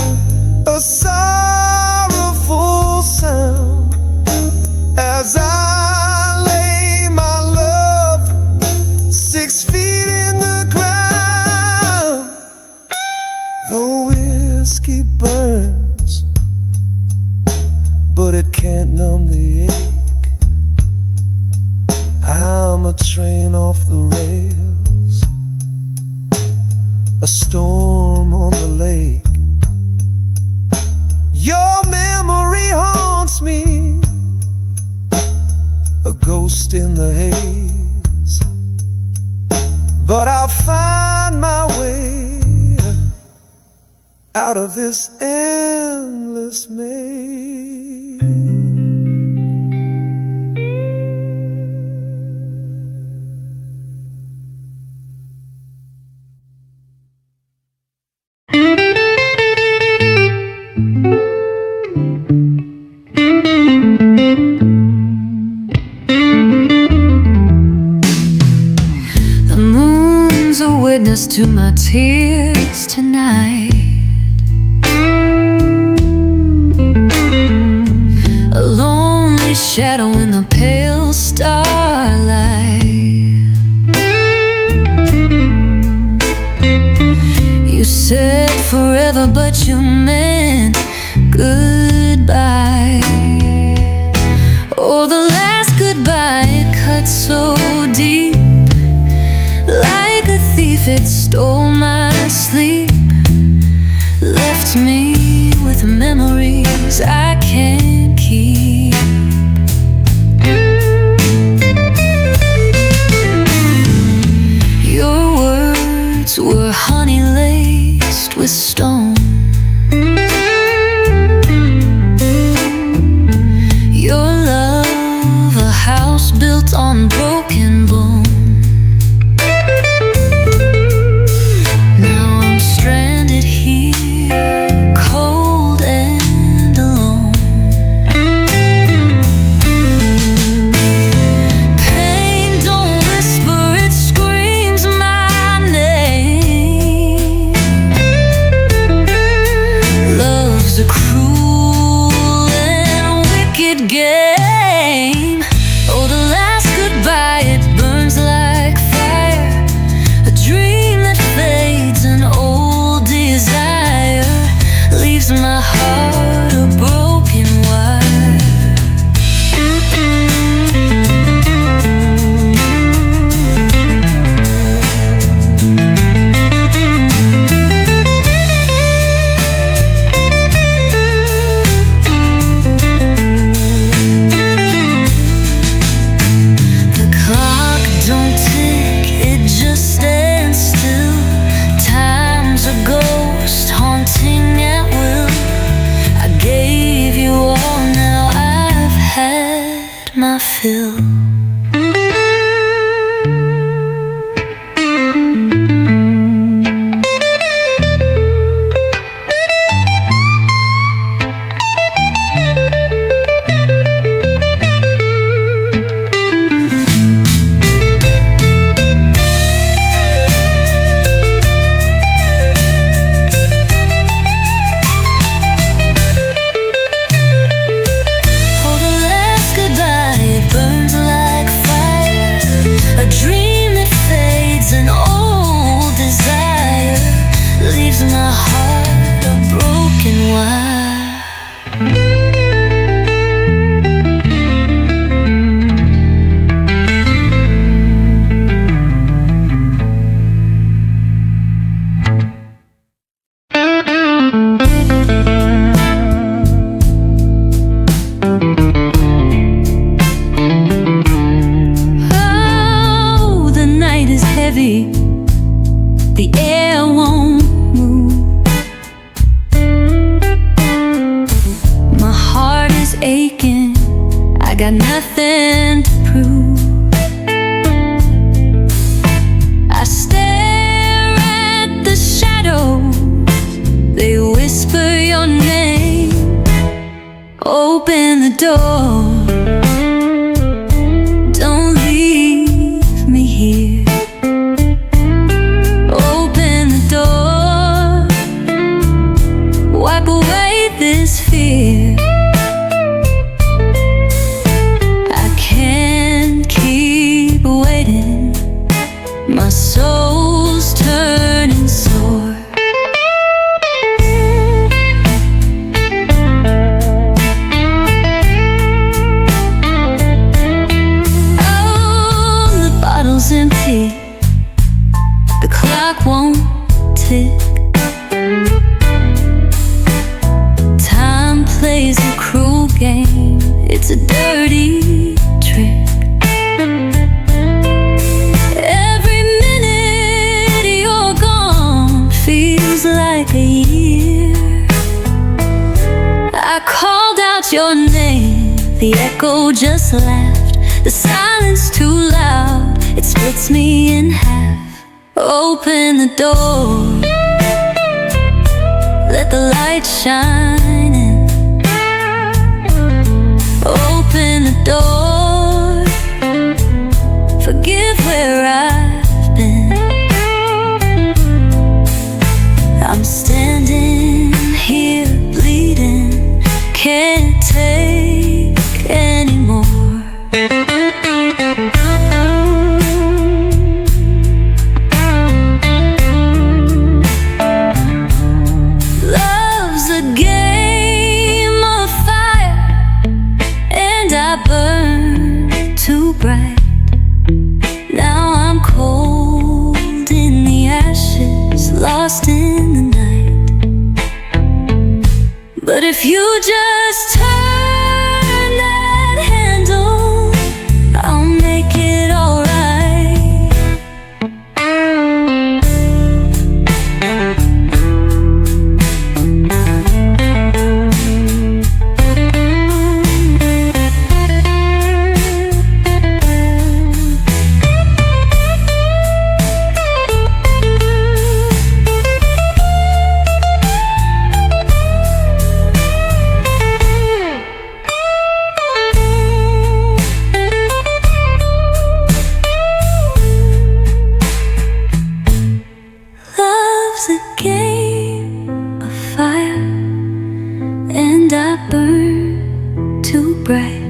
a sorrowful sound as I lay my love 6 feet in the ground. The whiskey burns, but it can't numb the ache. I'm a train off the rails, a storm on the lake. Your memory haunts me, a ghost in the haze. But I'll find my way out of this endless maze. The moon's a witness to my tears tonight. A lonely shadow in the pale starlight. You said forever, but you meant goodbye. Oh, the last goodbye, it cut so deep. Like a thief, it stole my sleep. Left me with memories I can't keep. Your words were honey laced with stone. Your love, a house built on broken bone. Now I'm stranded here, cold and alone. Pain don't whisper, it screams my name. Love's a cruel and wicked game. Oh, the last goodbye, it burns like fire. A dream that fades, an old desire, leaves my heart a broken wire. The clock don't tick, it just stands still. Time's a ghost haunting at will. I gave you all, now I've had my fill. Oh, the last goodbye, it burns Open the door, don't leave me here. Open the door, wipe away this fear. I can't keep waiting, my soul's turning sore. Empty, the clock won't tick. Time plays a cruel game, it's a dirty trick. Every minute you're gone feels like a year. I called out your name, the echo just laughed. The silence too loud, it splits me in half. Open the door, let the light shine in. Open the door, forgive where I've been. I'm standing here bleeding, can't take anymore. Love's a game of fire, and I burn too bright. Now I'm cold in the ashes, lost in the night. But if you just turn that handle, I'll make it alright. Love's a game of fire, and I burn too bright.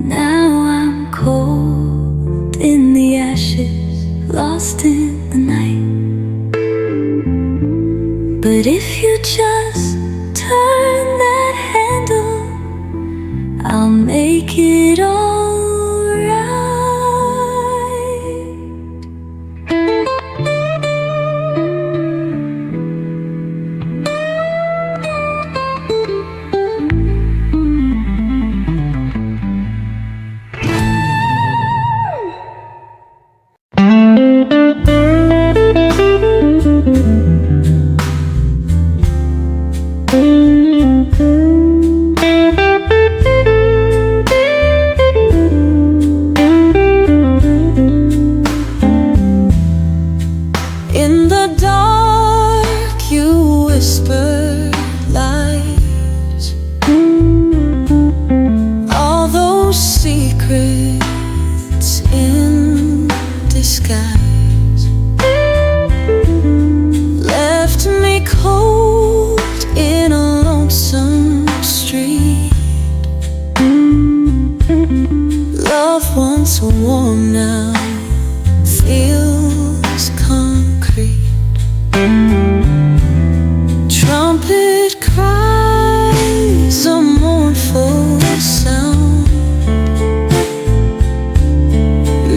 Now I'm cold in the ashes, lost in the night. But if you just turn that handle, I'll make it alright. In the dark you whisper lies, all those secrets in disguise left me cold in a lonesome street. Love once warm now feels concrete. Trumpet cries a mournful sound.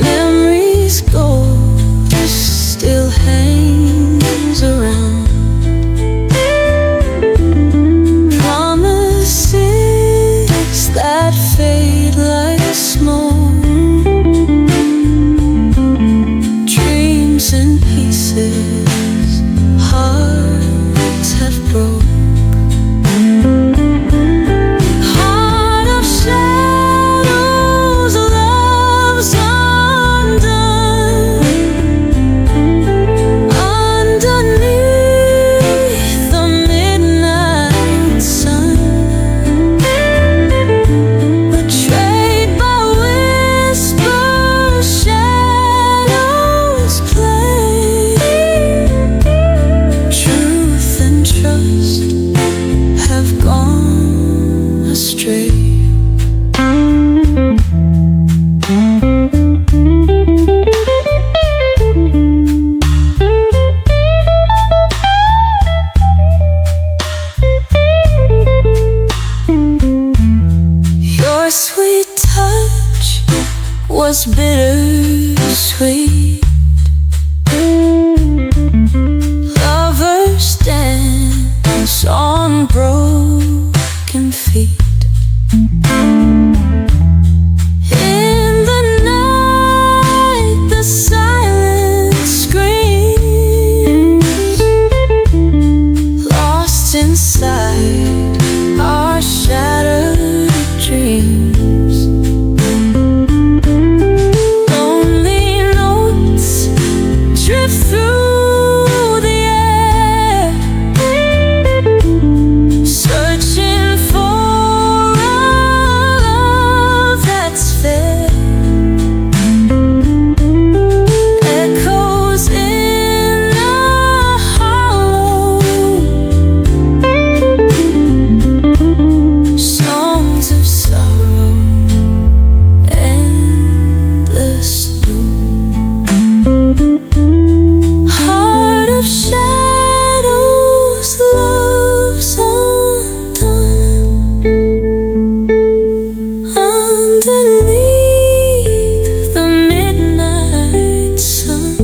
Memory's gold still hangs around. Promises that fade like smoke. Dreams astray. Your sweet touch was bittersweet. Lovers dance on broken feet. In the night, the silence screams, lost inside our shattered dreams. Lonely notes drift through the air, searching for a love that's fair. Echoes in a hollow, songs of sorrow, endless loop. Heart of shadows, love's undone. Underneath the midnight sun,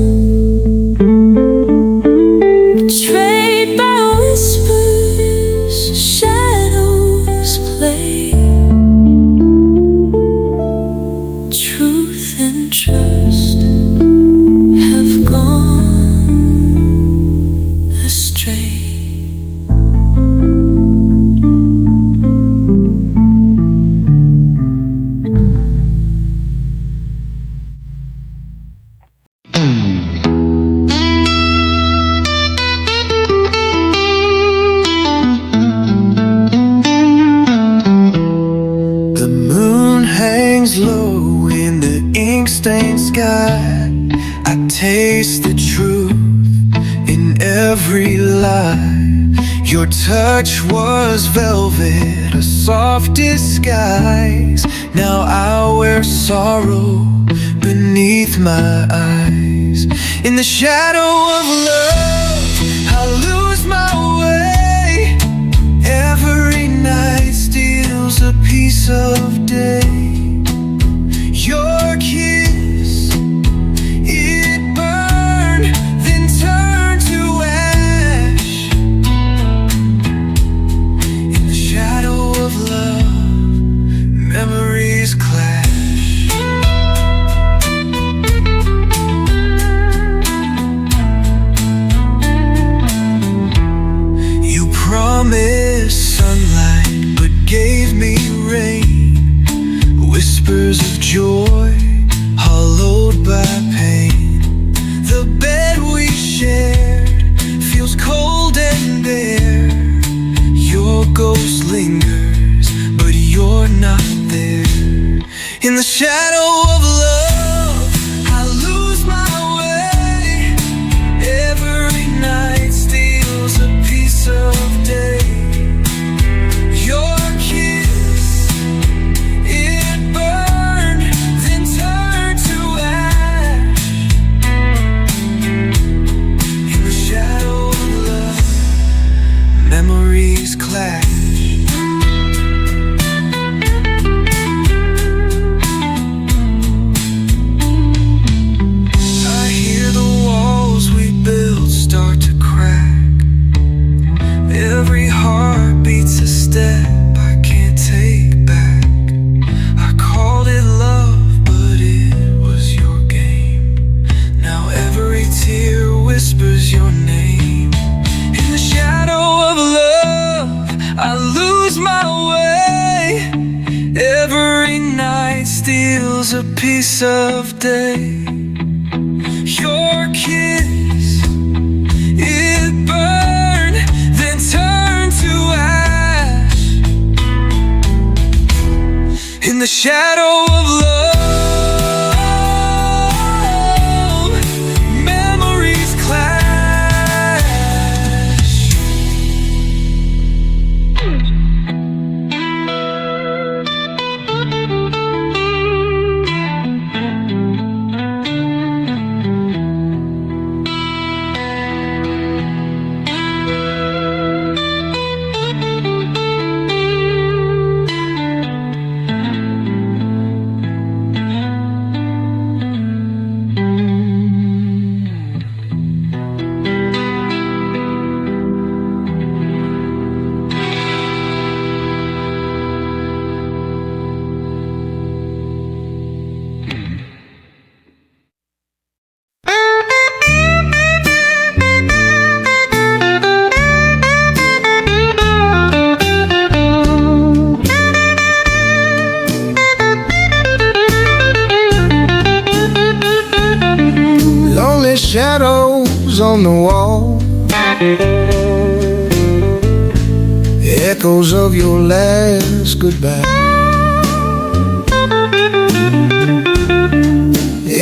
betrayed by whispers, shadows play. Truth and trust have gone astray. The moon hangs low in the ink-stained sky. I taste the truth in every lie. Your touch was velvet, a soft disguise. Now I wear sorrow beneath my eyes. In the shadow of love, I lose my way. Every night steals a piece of day. Your kiss, it burned, then turned to ash. In the shadow of love, memories clash. You promised sunlight, but gave me rain. Whispers of joy, hollowed by pain. The bed we shared feels cold and bare. Your ghost lingers, but you're not there. In the shadow of love, I lose my way. Every night steals a piece of day. Your kiss, it burned, then turned to ash. In the shadow of love, memories clash. I hear the walls we built start to crack. Every heart beats a step I can't take back. I called it love, but it was your game. Now every tear whispers your name. In the shadow of love, I lose my way. Every night steals a piece of day. Your kiss, it burned, then turned to ash. In the shadow of love, memories clash. shadows on the wall, echoes of your last goodbye.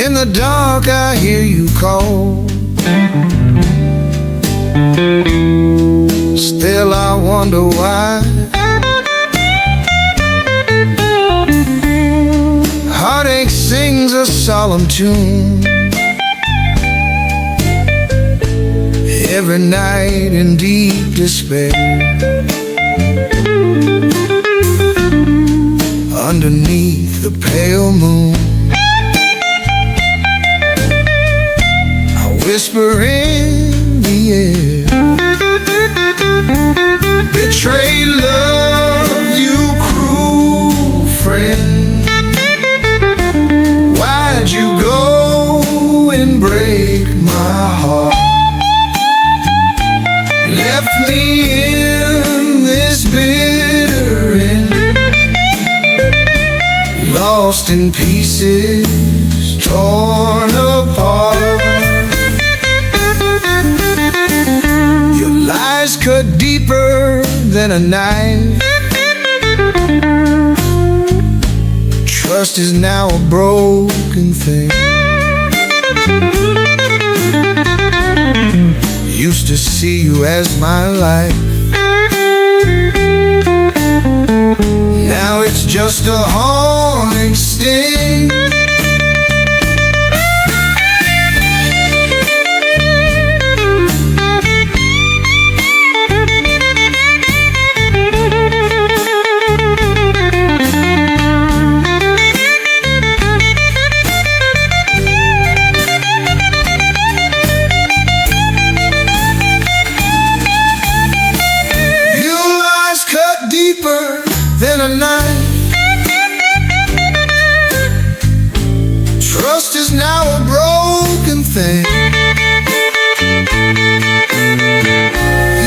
In the dark I hear you call, still I wonder why. Heartache sings a solemn tune every night in deep despair. Underneath the pale moon, I whisper in the air, betrayed love, you cruel friend. Why'd you go and break my heart? Left me in this bitter end, lost in pieces, torn apart. Your lies cut deeper than a knife. Trust is now a broken thing. Used to see you as my life, now it's just a haunting sting. Deeper than a knife. Trust is now a broken thing.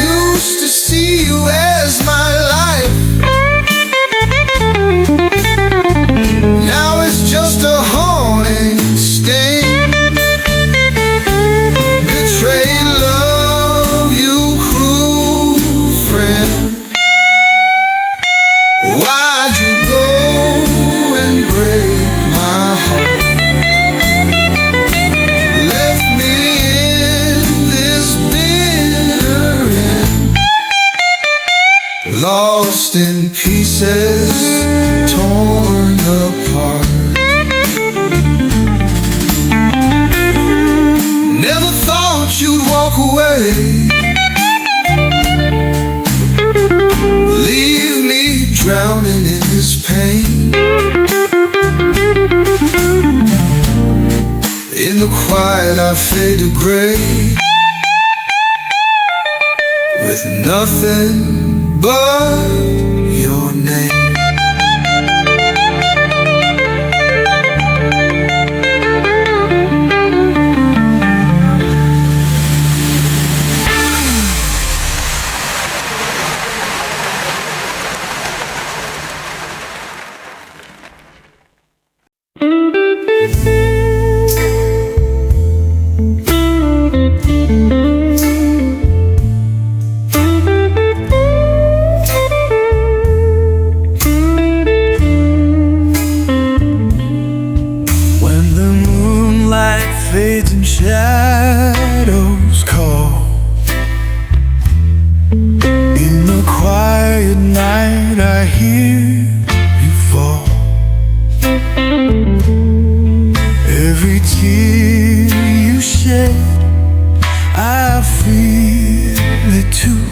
Used to see you as my life, now it's just a haunting sting. Betrayed love, you cruel friend. Why'd you go and break my heart? Left me in this bitter end, lost in pieces, torn apart. Never thought you'd walk away, leave me drowning in this pain. In the quiet I fade to gray, with nothing but your name. Fades and shadows call, in the quiet night I hear you fall. Every tear you shed, I feel it too,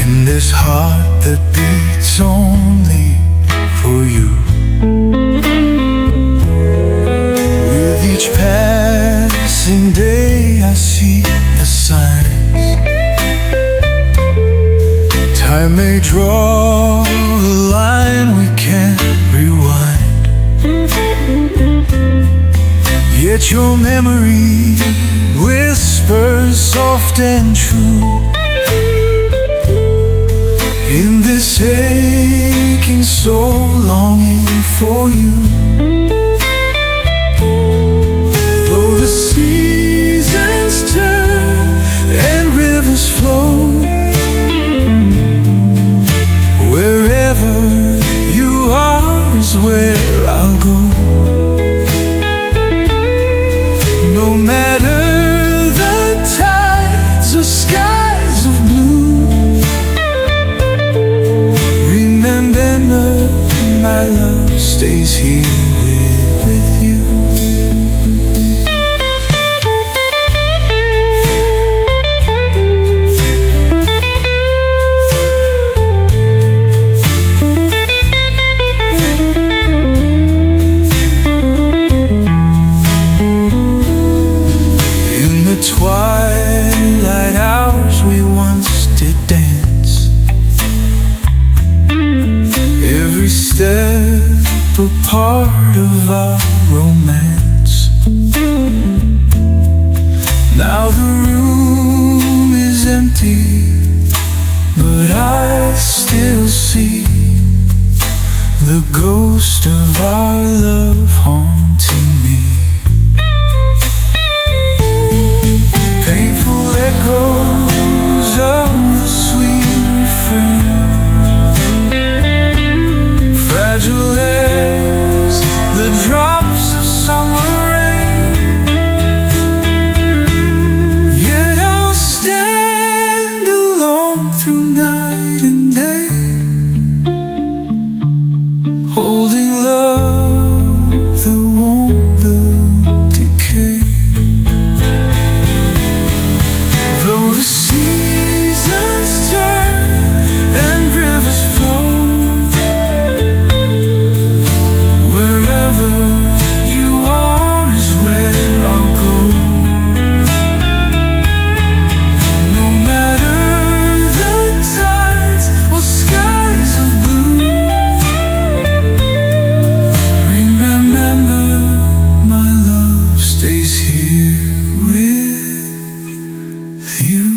in this heart that beats only for you. Each passing day I see the signs. Time may draw a line we can't rewind, yet your memory whispers soft and true, in this aching soul longing for you. The sea seasons turn and rivers flow. Wherever you are is where I'll go. No matter the tides or skies of blue, remember my love stays here with you. Twilight hours we once did dance, every step a part of our romance. Now the room is empty, but I still see the ghost of our love haunting me. Painful echoes of the sweet refrain, fragile as the drops of summer rain. Yet I'll stand alone through night and day, holding love that won't decay. Though the seasons turn and rivers flow, wherever you are is where I'll go. No matter the tides or skies of blue, remember my love stays here with you.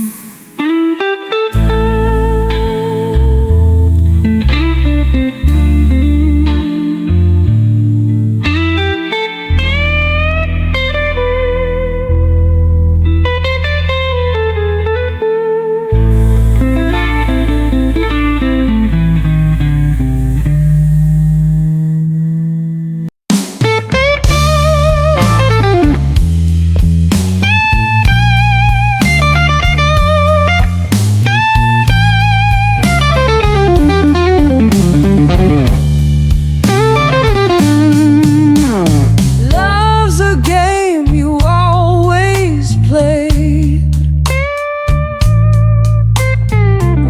Love's a game you always play,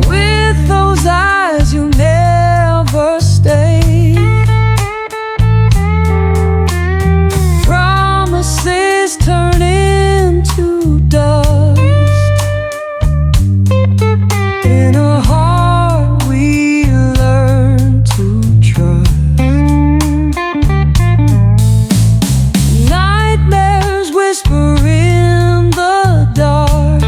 with those eyes you never stay. Promises turn into dust, in a heart we learn to trust. Nightmares whisper in the dark,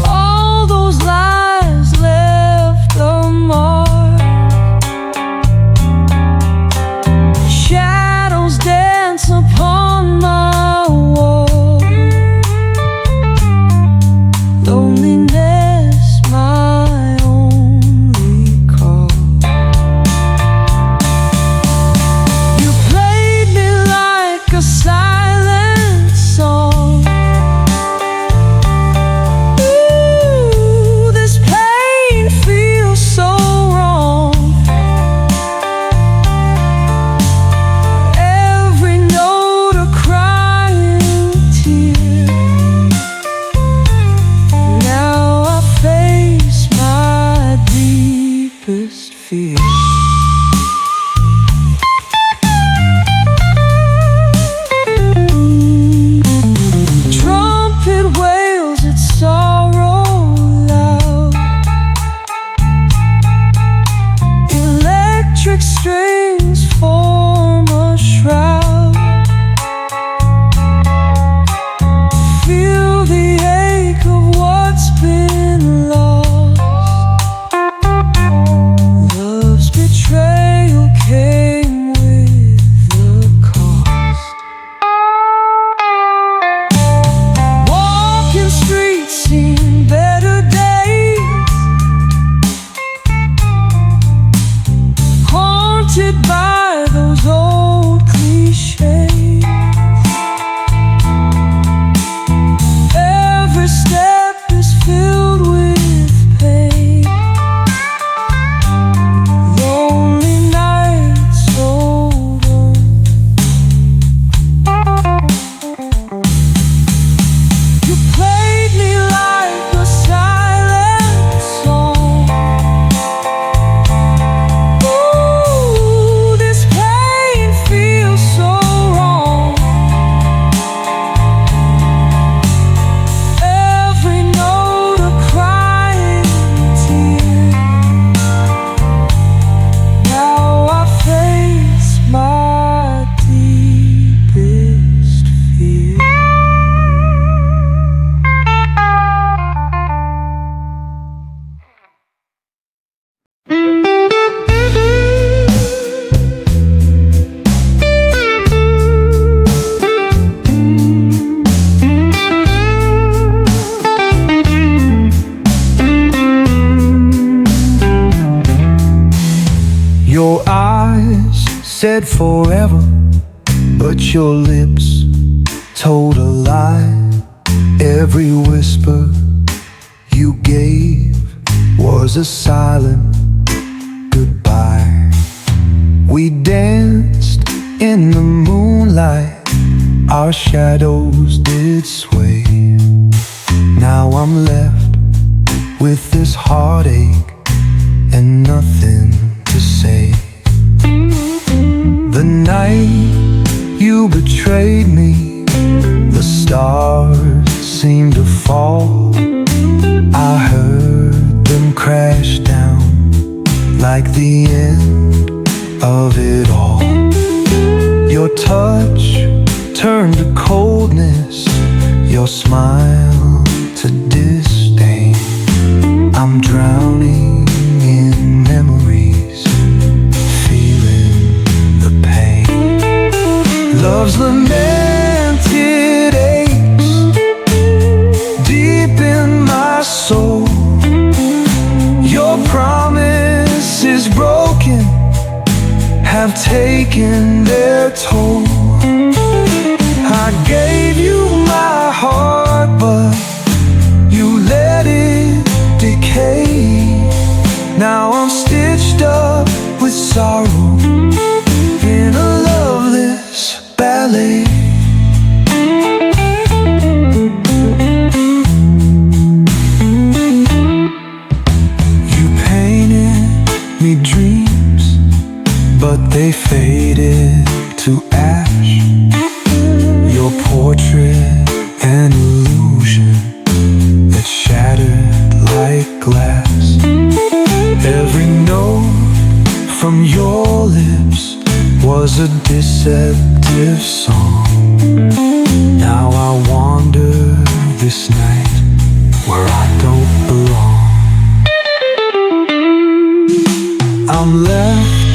all those lies left a mark. Shadows dance upon my wall, loneliness my only call. You played me like a silent song. Ooh, this pain feels so wrong. Every note a crying tear. Now I face my deepest fear. Trumpet wails its sorrow loud, electric strings form a shroud. Feel the ache of what's been lost. Love's haunted by those old cliches. Every step is filled with pain. Lonely nights hold on. You played me like a silent song. Ooh, this pain feels so wrong. Every note a crying tear. Now I face my deepest fear. Your eyes said forever, but your lips told a lie. Every whisper you gave was a silent goodbye. We danced in the moonlight, our shadows did sway. Now I'm left with this heartache and nothing to say. The night you betrayed me, the stars seemed to fall. I heard them crash down like the end of it all. Your touch turned to coldness, your smile to disdain. I'm drowning in memories, feeling the pain. Love's lamented aches deep in my soul. Your promises broken have taken their toll. I gave you my heart, but you let it decay. Now I'm stitched up with sorrow in a loveless ballet. You painted me dreams, but they faded to ash. Your portrait an illusion that shattered like glass. Every note from your lips was a deceptive song. Now I wander this night where I don't belong. I'm left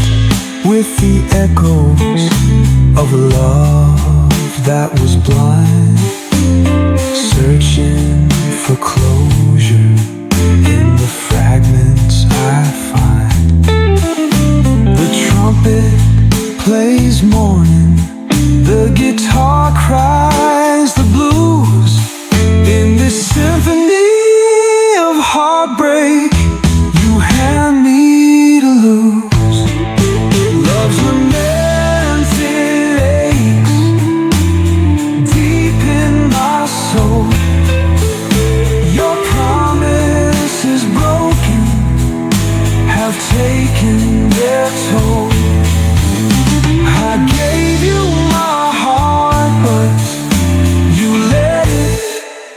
with the echoes of a love that was blind, searching for closure in the fragments I find. The trumpet plays mourning, the guitar cries the blues. In this symphony of heartbreak, you hand me to lose. Love's lamented aches deep in my soul. Your promises broken have taken their toll. I gave you my heart, but you let it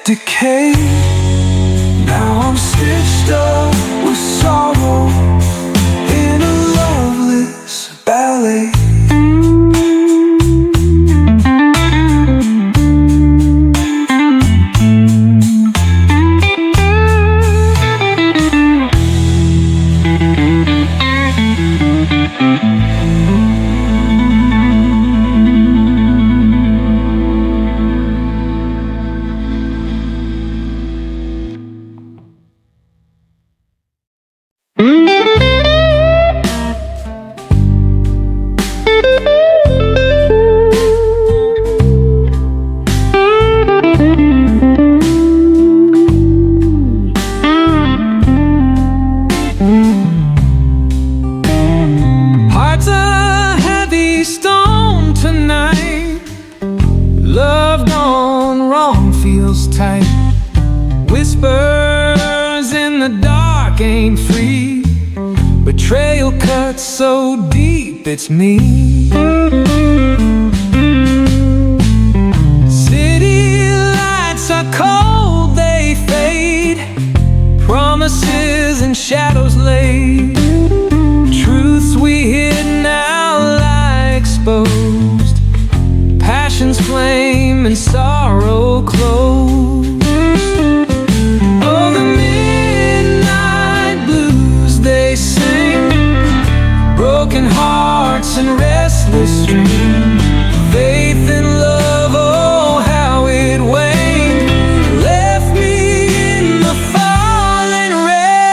decay. Now I'm stitched up with sorrow in a loveless ballet. ain't free. Betrayal cuts so deep, it's me. City lights are cold, they fade. Promises and shadows laid. Truths we hid now lie exposed. Passion's flame and sorrow close. Oh, the midnight blues they sing. Broken hearts and restless dreams. Faith and love, oh how it waned. Left me in the falling rain.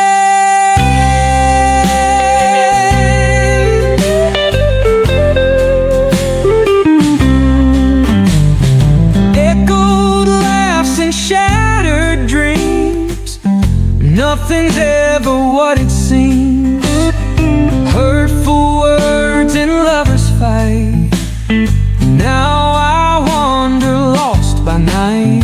Echoed laughs and shattered dreams. Nothing's ever what it seems. Hurtful words and lovers fight. Now I wander lost by night.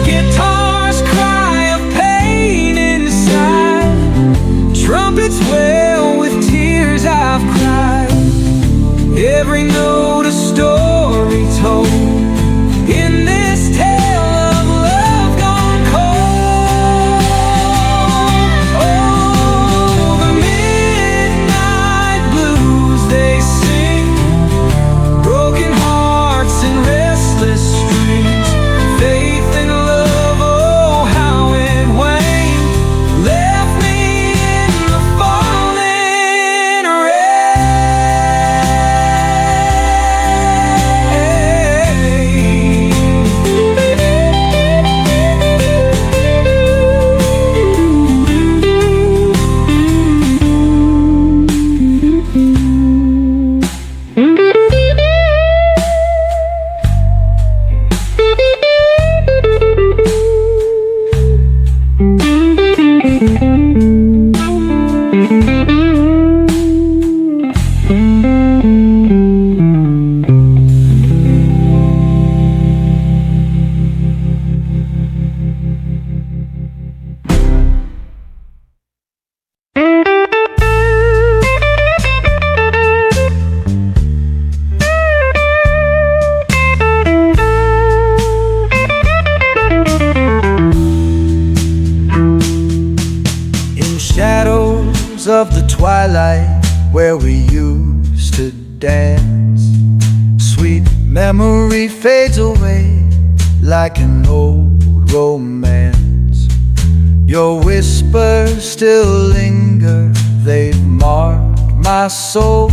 Guitars cry of pain inside. Trumpets wail with tears I've cried. Every note a story told. In this tale of love gone cold. Oh, the midnight blues they sing. Broken hearts and restless strings. Faith and love, oh how it waned. Left me in the falling shadows of the twilight where we used to dance. Sweet memory fades away like an old romance. Your whispers still linger, they've marked my soul.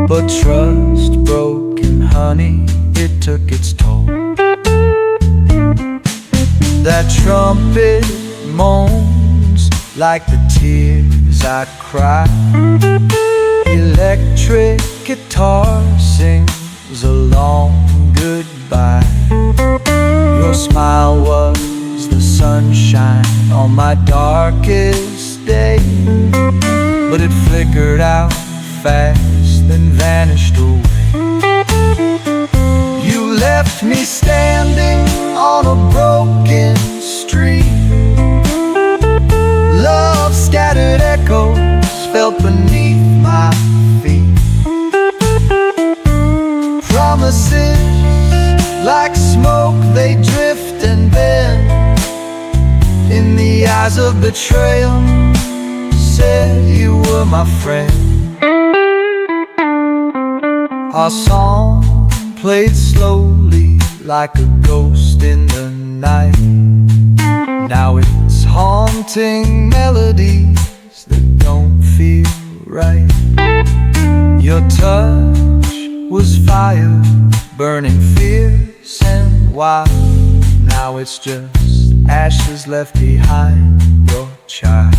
But trust broken, honey, it took its toll. That trumpet moans like the tears I cry. Electric guitar sings a long goodbye. Your smile was the sunshine on my darkest day, but it flickered out fast, then vanished away. You left me standing on a broken street. Love scattered echoes felt beneath my feet. Promises like smoke, they drift and bend. In the eyes of betrayal, said you were my friend. Our song played slowly like a ghost in the night. Now it's haunting melodies that don't feel right. Your touch was fire, burning fierce and wild. Now it's just ashes left behind your child.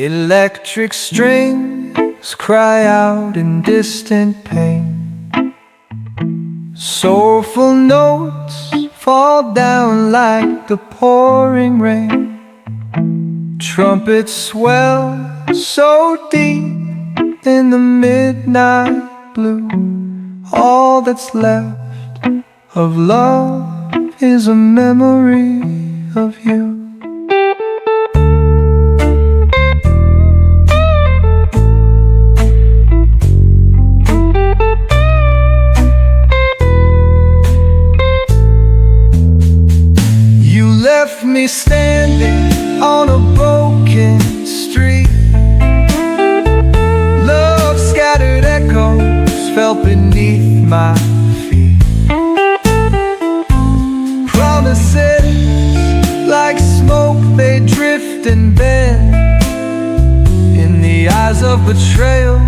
Electric strings cry out in distant pain. Soulful notes fall down like the pouring rain. Trumpets swell so deep in the midnight blue. All that's left of love is a memory of you. You left me standing on a broken street. Love scattered echoes felt beneath my feet. Promises like smoke, they drift and bend. In the eyes of betrayal,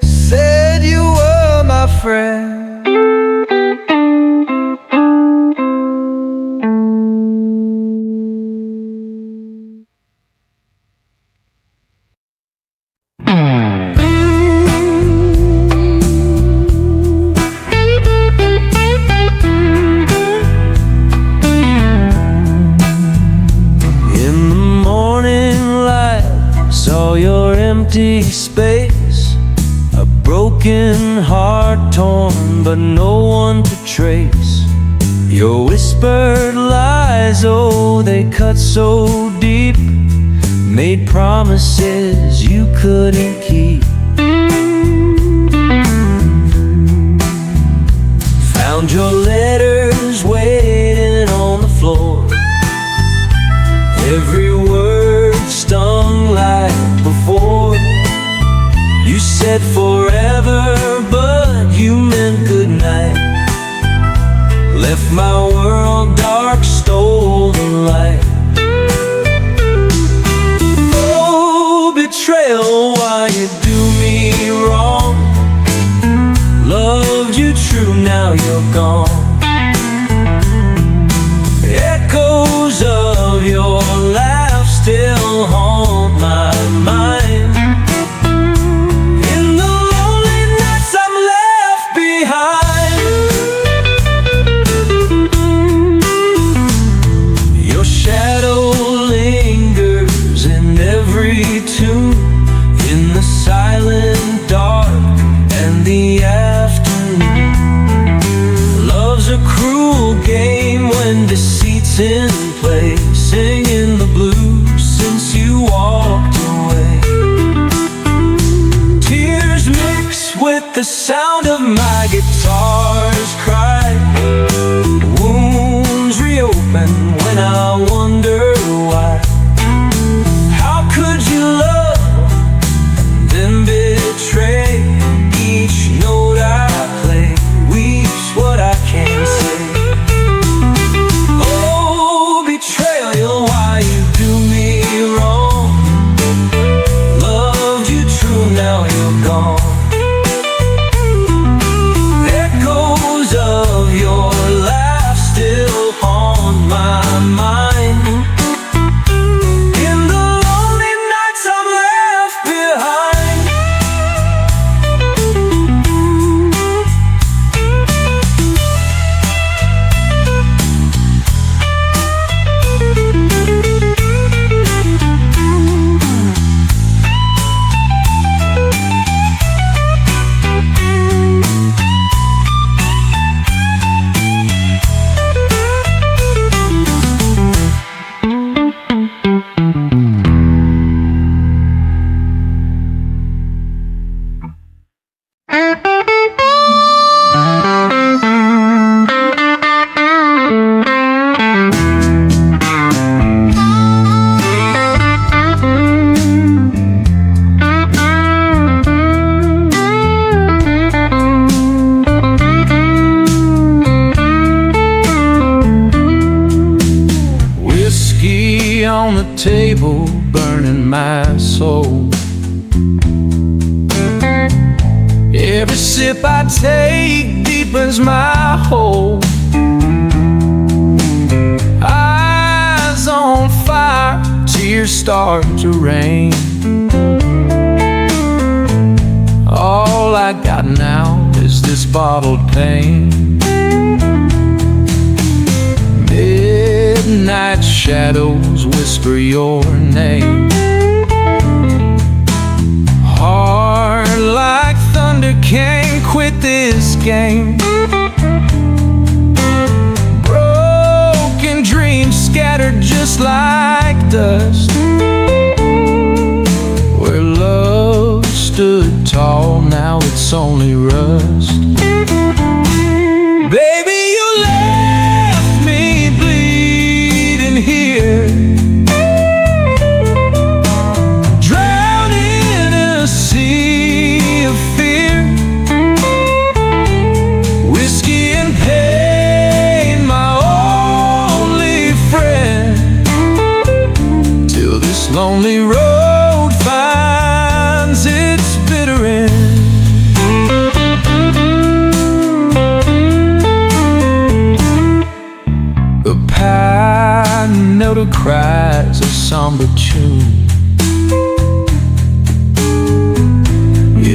said you were my friend. Empty space, a broken heart torn but no one to trace. Your whispered lies, oh they cut so deep, made promises you couldn't keep. Found your letters waiting on the floor. Every word stung like before. You said forever, but you meant goodnight. Left my world dark, stole the light. Oh, betrayal, why you do me wrong? Loved you true, now you're gone. Echoes of your laugh still haunt my mind. In the silent dark and the afternoon, love's a cruel game when deceit's in play. Singing the blues since you walked away. Tears mix with the sound of my guitar's cry. Wounds reopen when I wonder why. How could you love and then betray? Each note I play weeps what I can't say. Oh, betrayal, why you do me wrong? Loved you true, now you're gone. Echoes of your laugh still haunt my mind. On the table, burning my soul. Every sip I take deepens my hole. Eyes on fire, tears tears start to rain. All I got now is this bottled pain. Midnight shadows whisper your name. Heart like thunder can't quit this game. Broken dreams scattered just like dust. Where love stood tall, now it's only rust. Baby, you left me bleeding here, drowning in a sea of fear. Whiskey and pain, my only friend, till this lonely road finds its bitter end. The pine note cries a somber tune.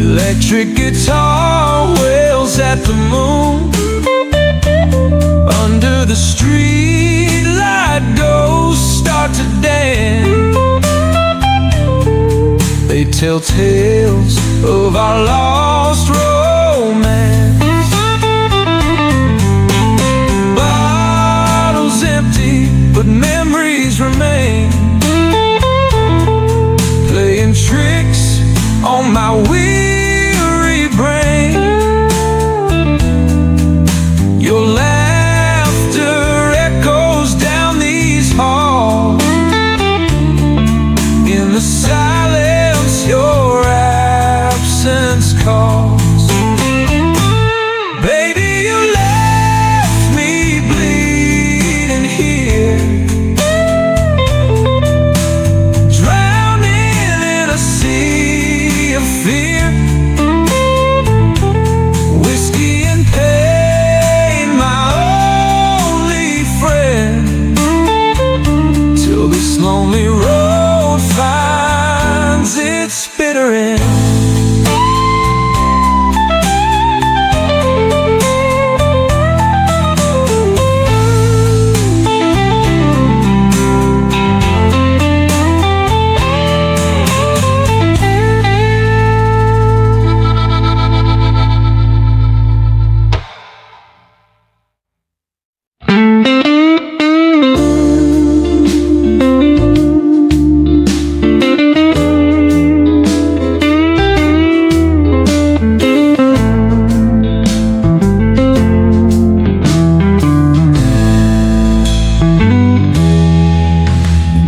Electric guitar wails at the moon. Under the street light, ghosts start to dance. They tell tales of our lost romance. Bottles empty, but memories remain, playing tricks on my weary brain. Your laughter echoes down these halls. In the silence, your absence calls. Baby, you left me bleeding here, drowning in a sea of fear. Whiskey and pain, my only friend, till this lonely road finds its bitter end.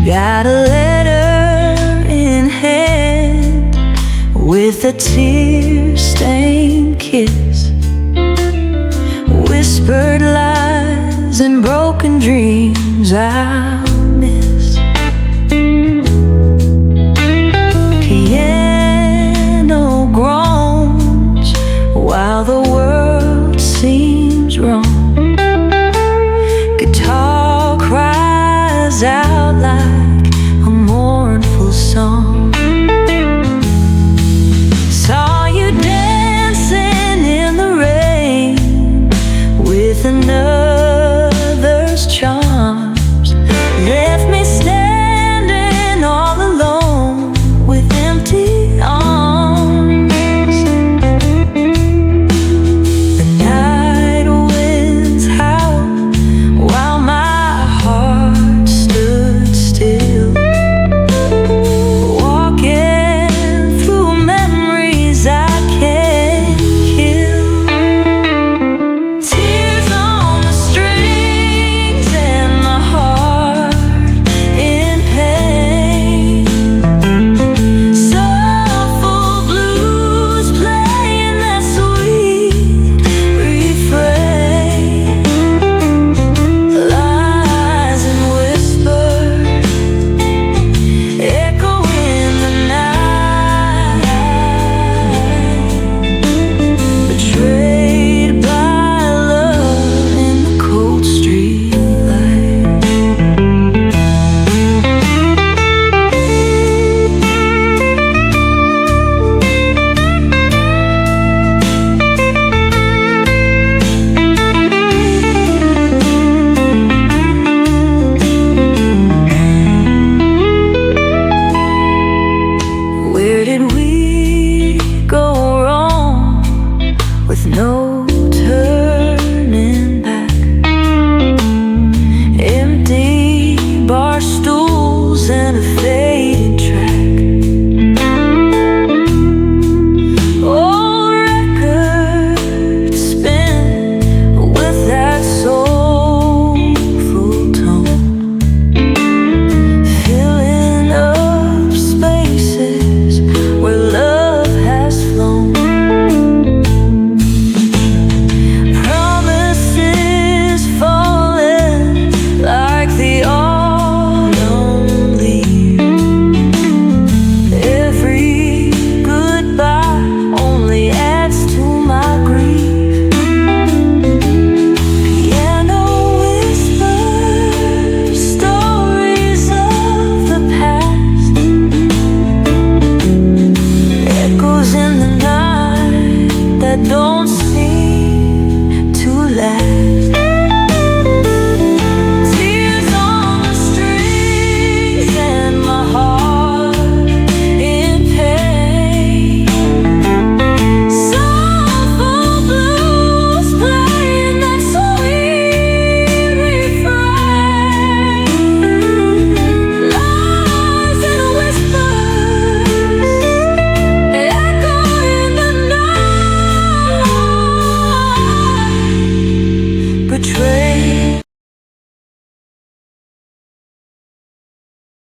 Got a letter in hand with a tear-stained kiss, whispered lies and broken dreams I'll miss. Piano groans while the world seems wrong. Guitar cries out like a mournful song. Saw you dancing in the rain with another's charms. No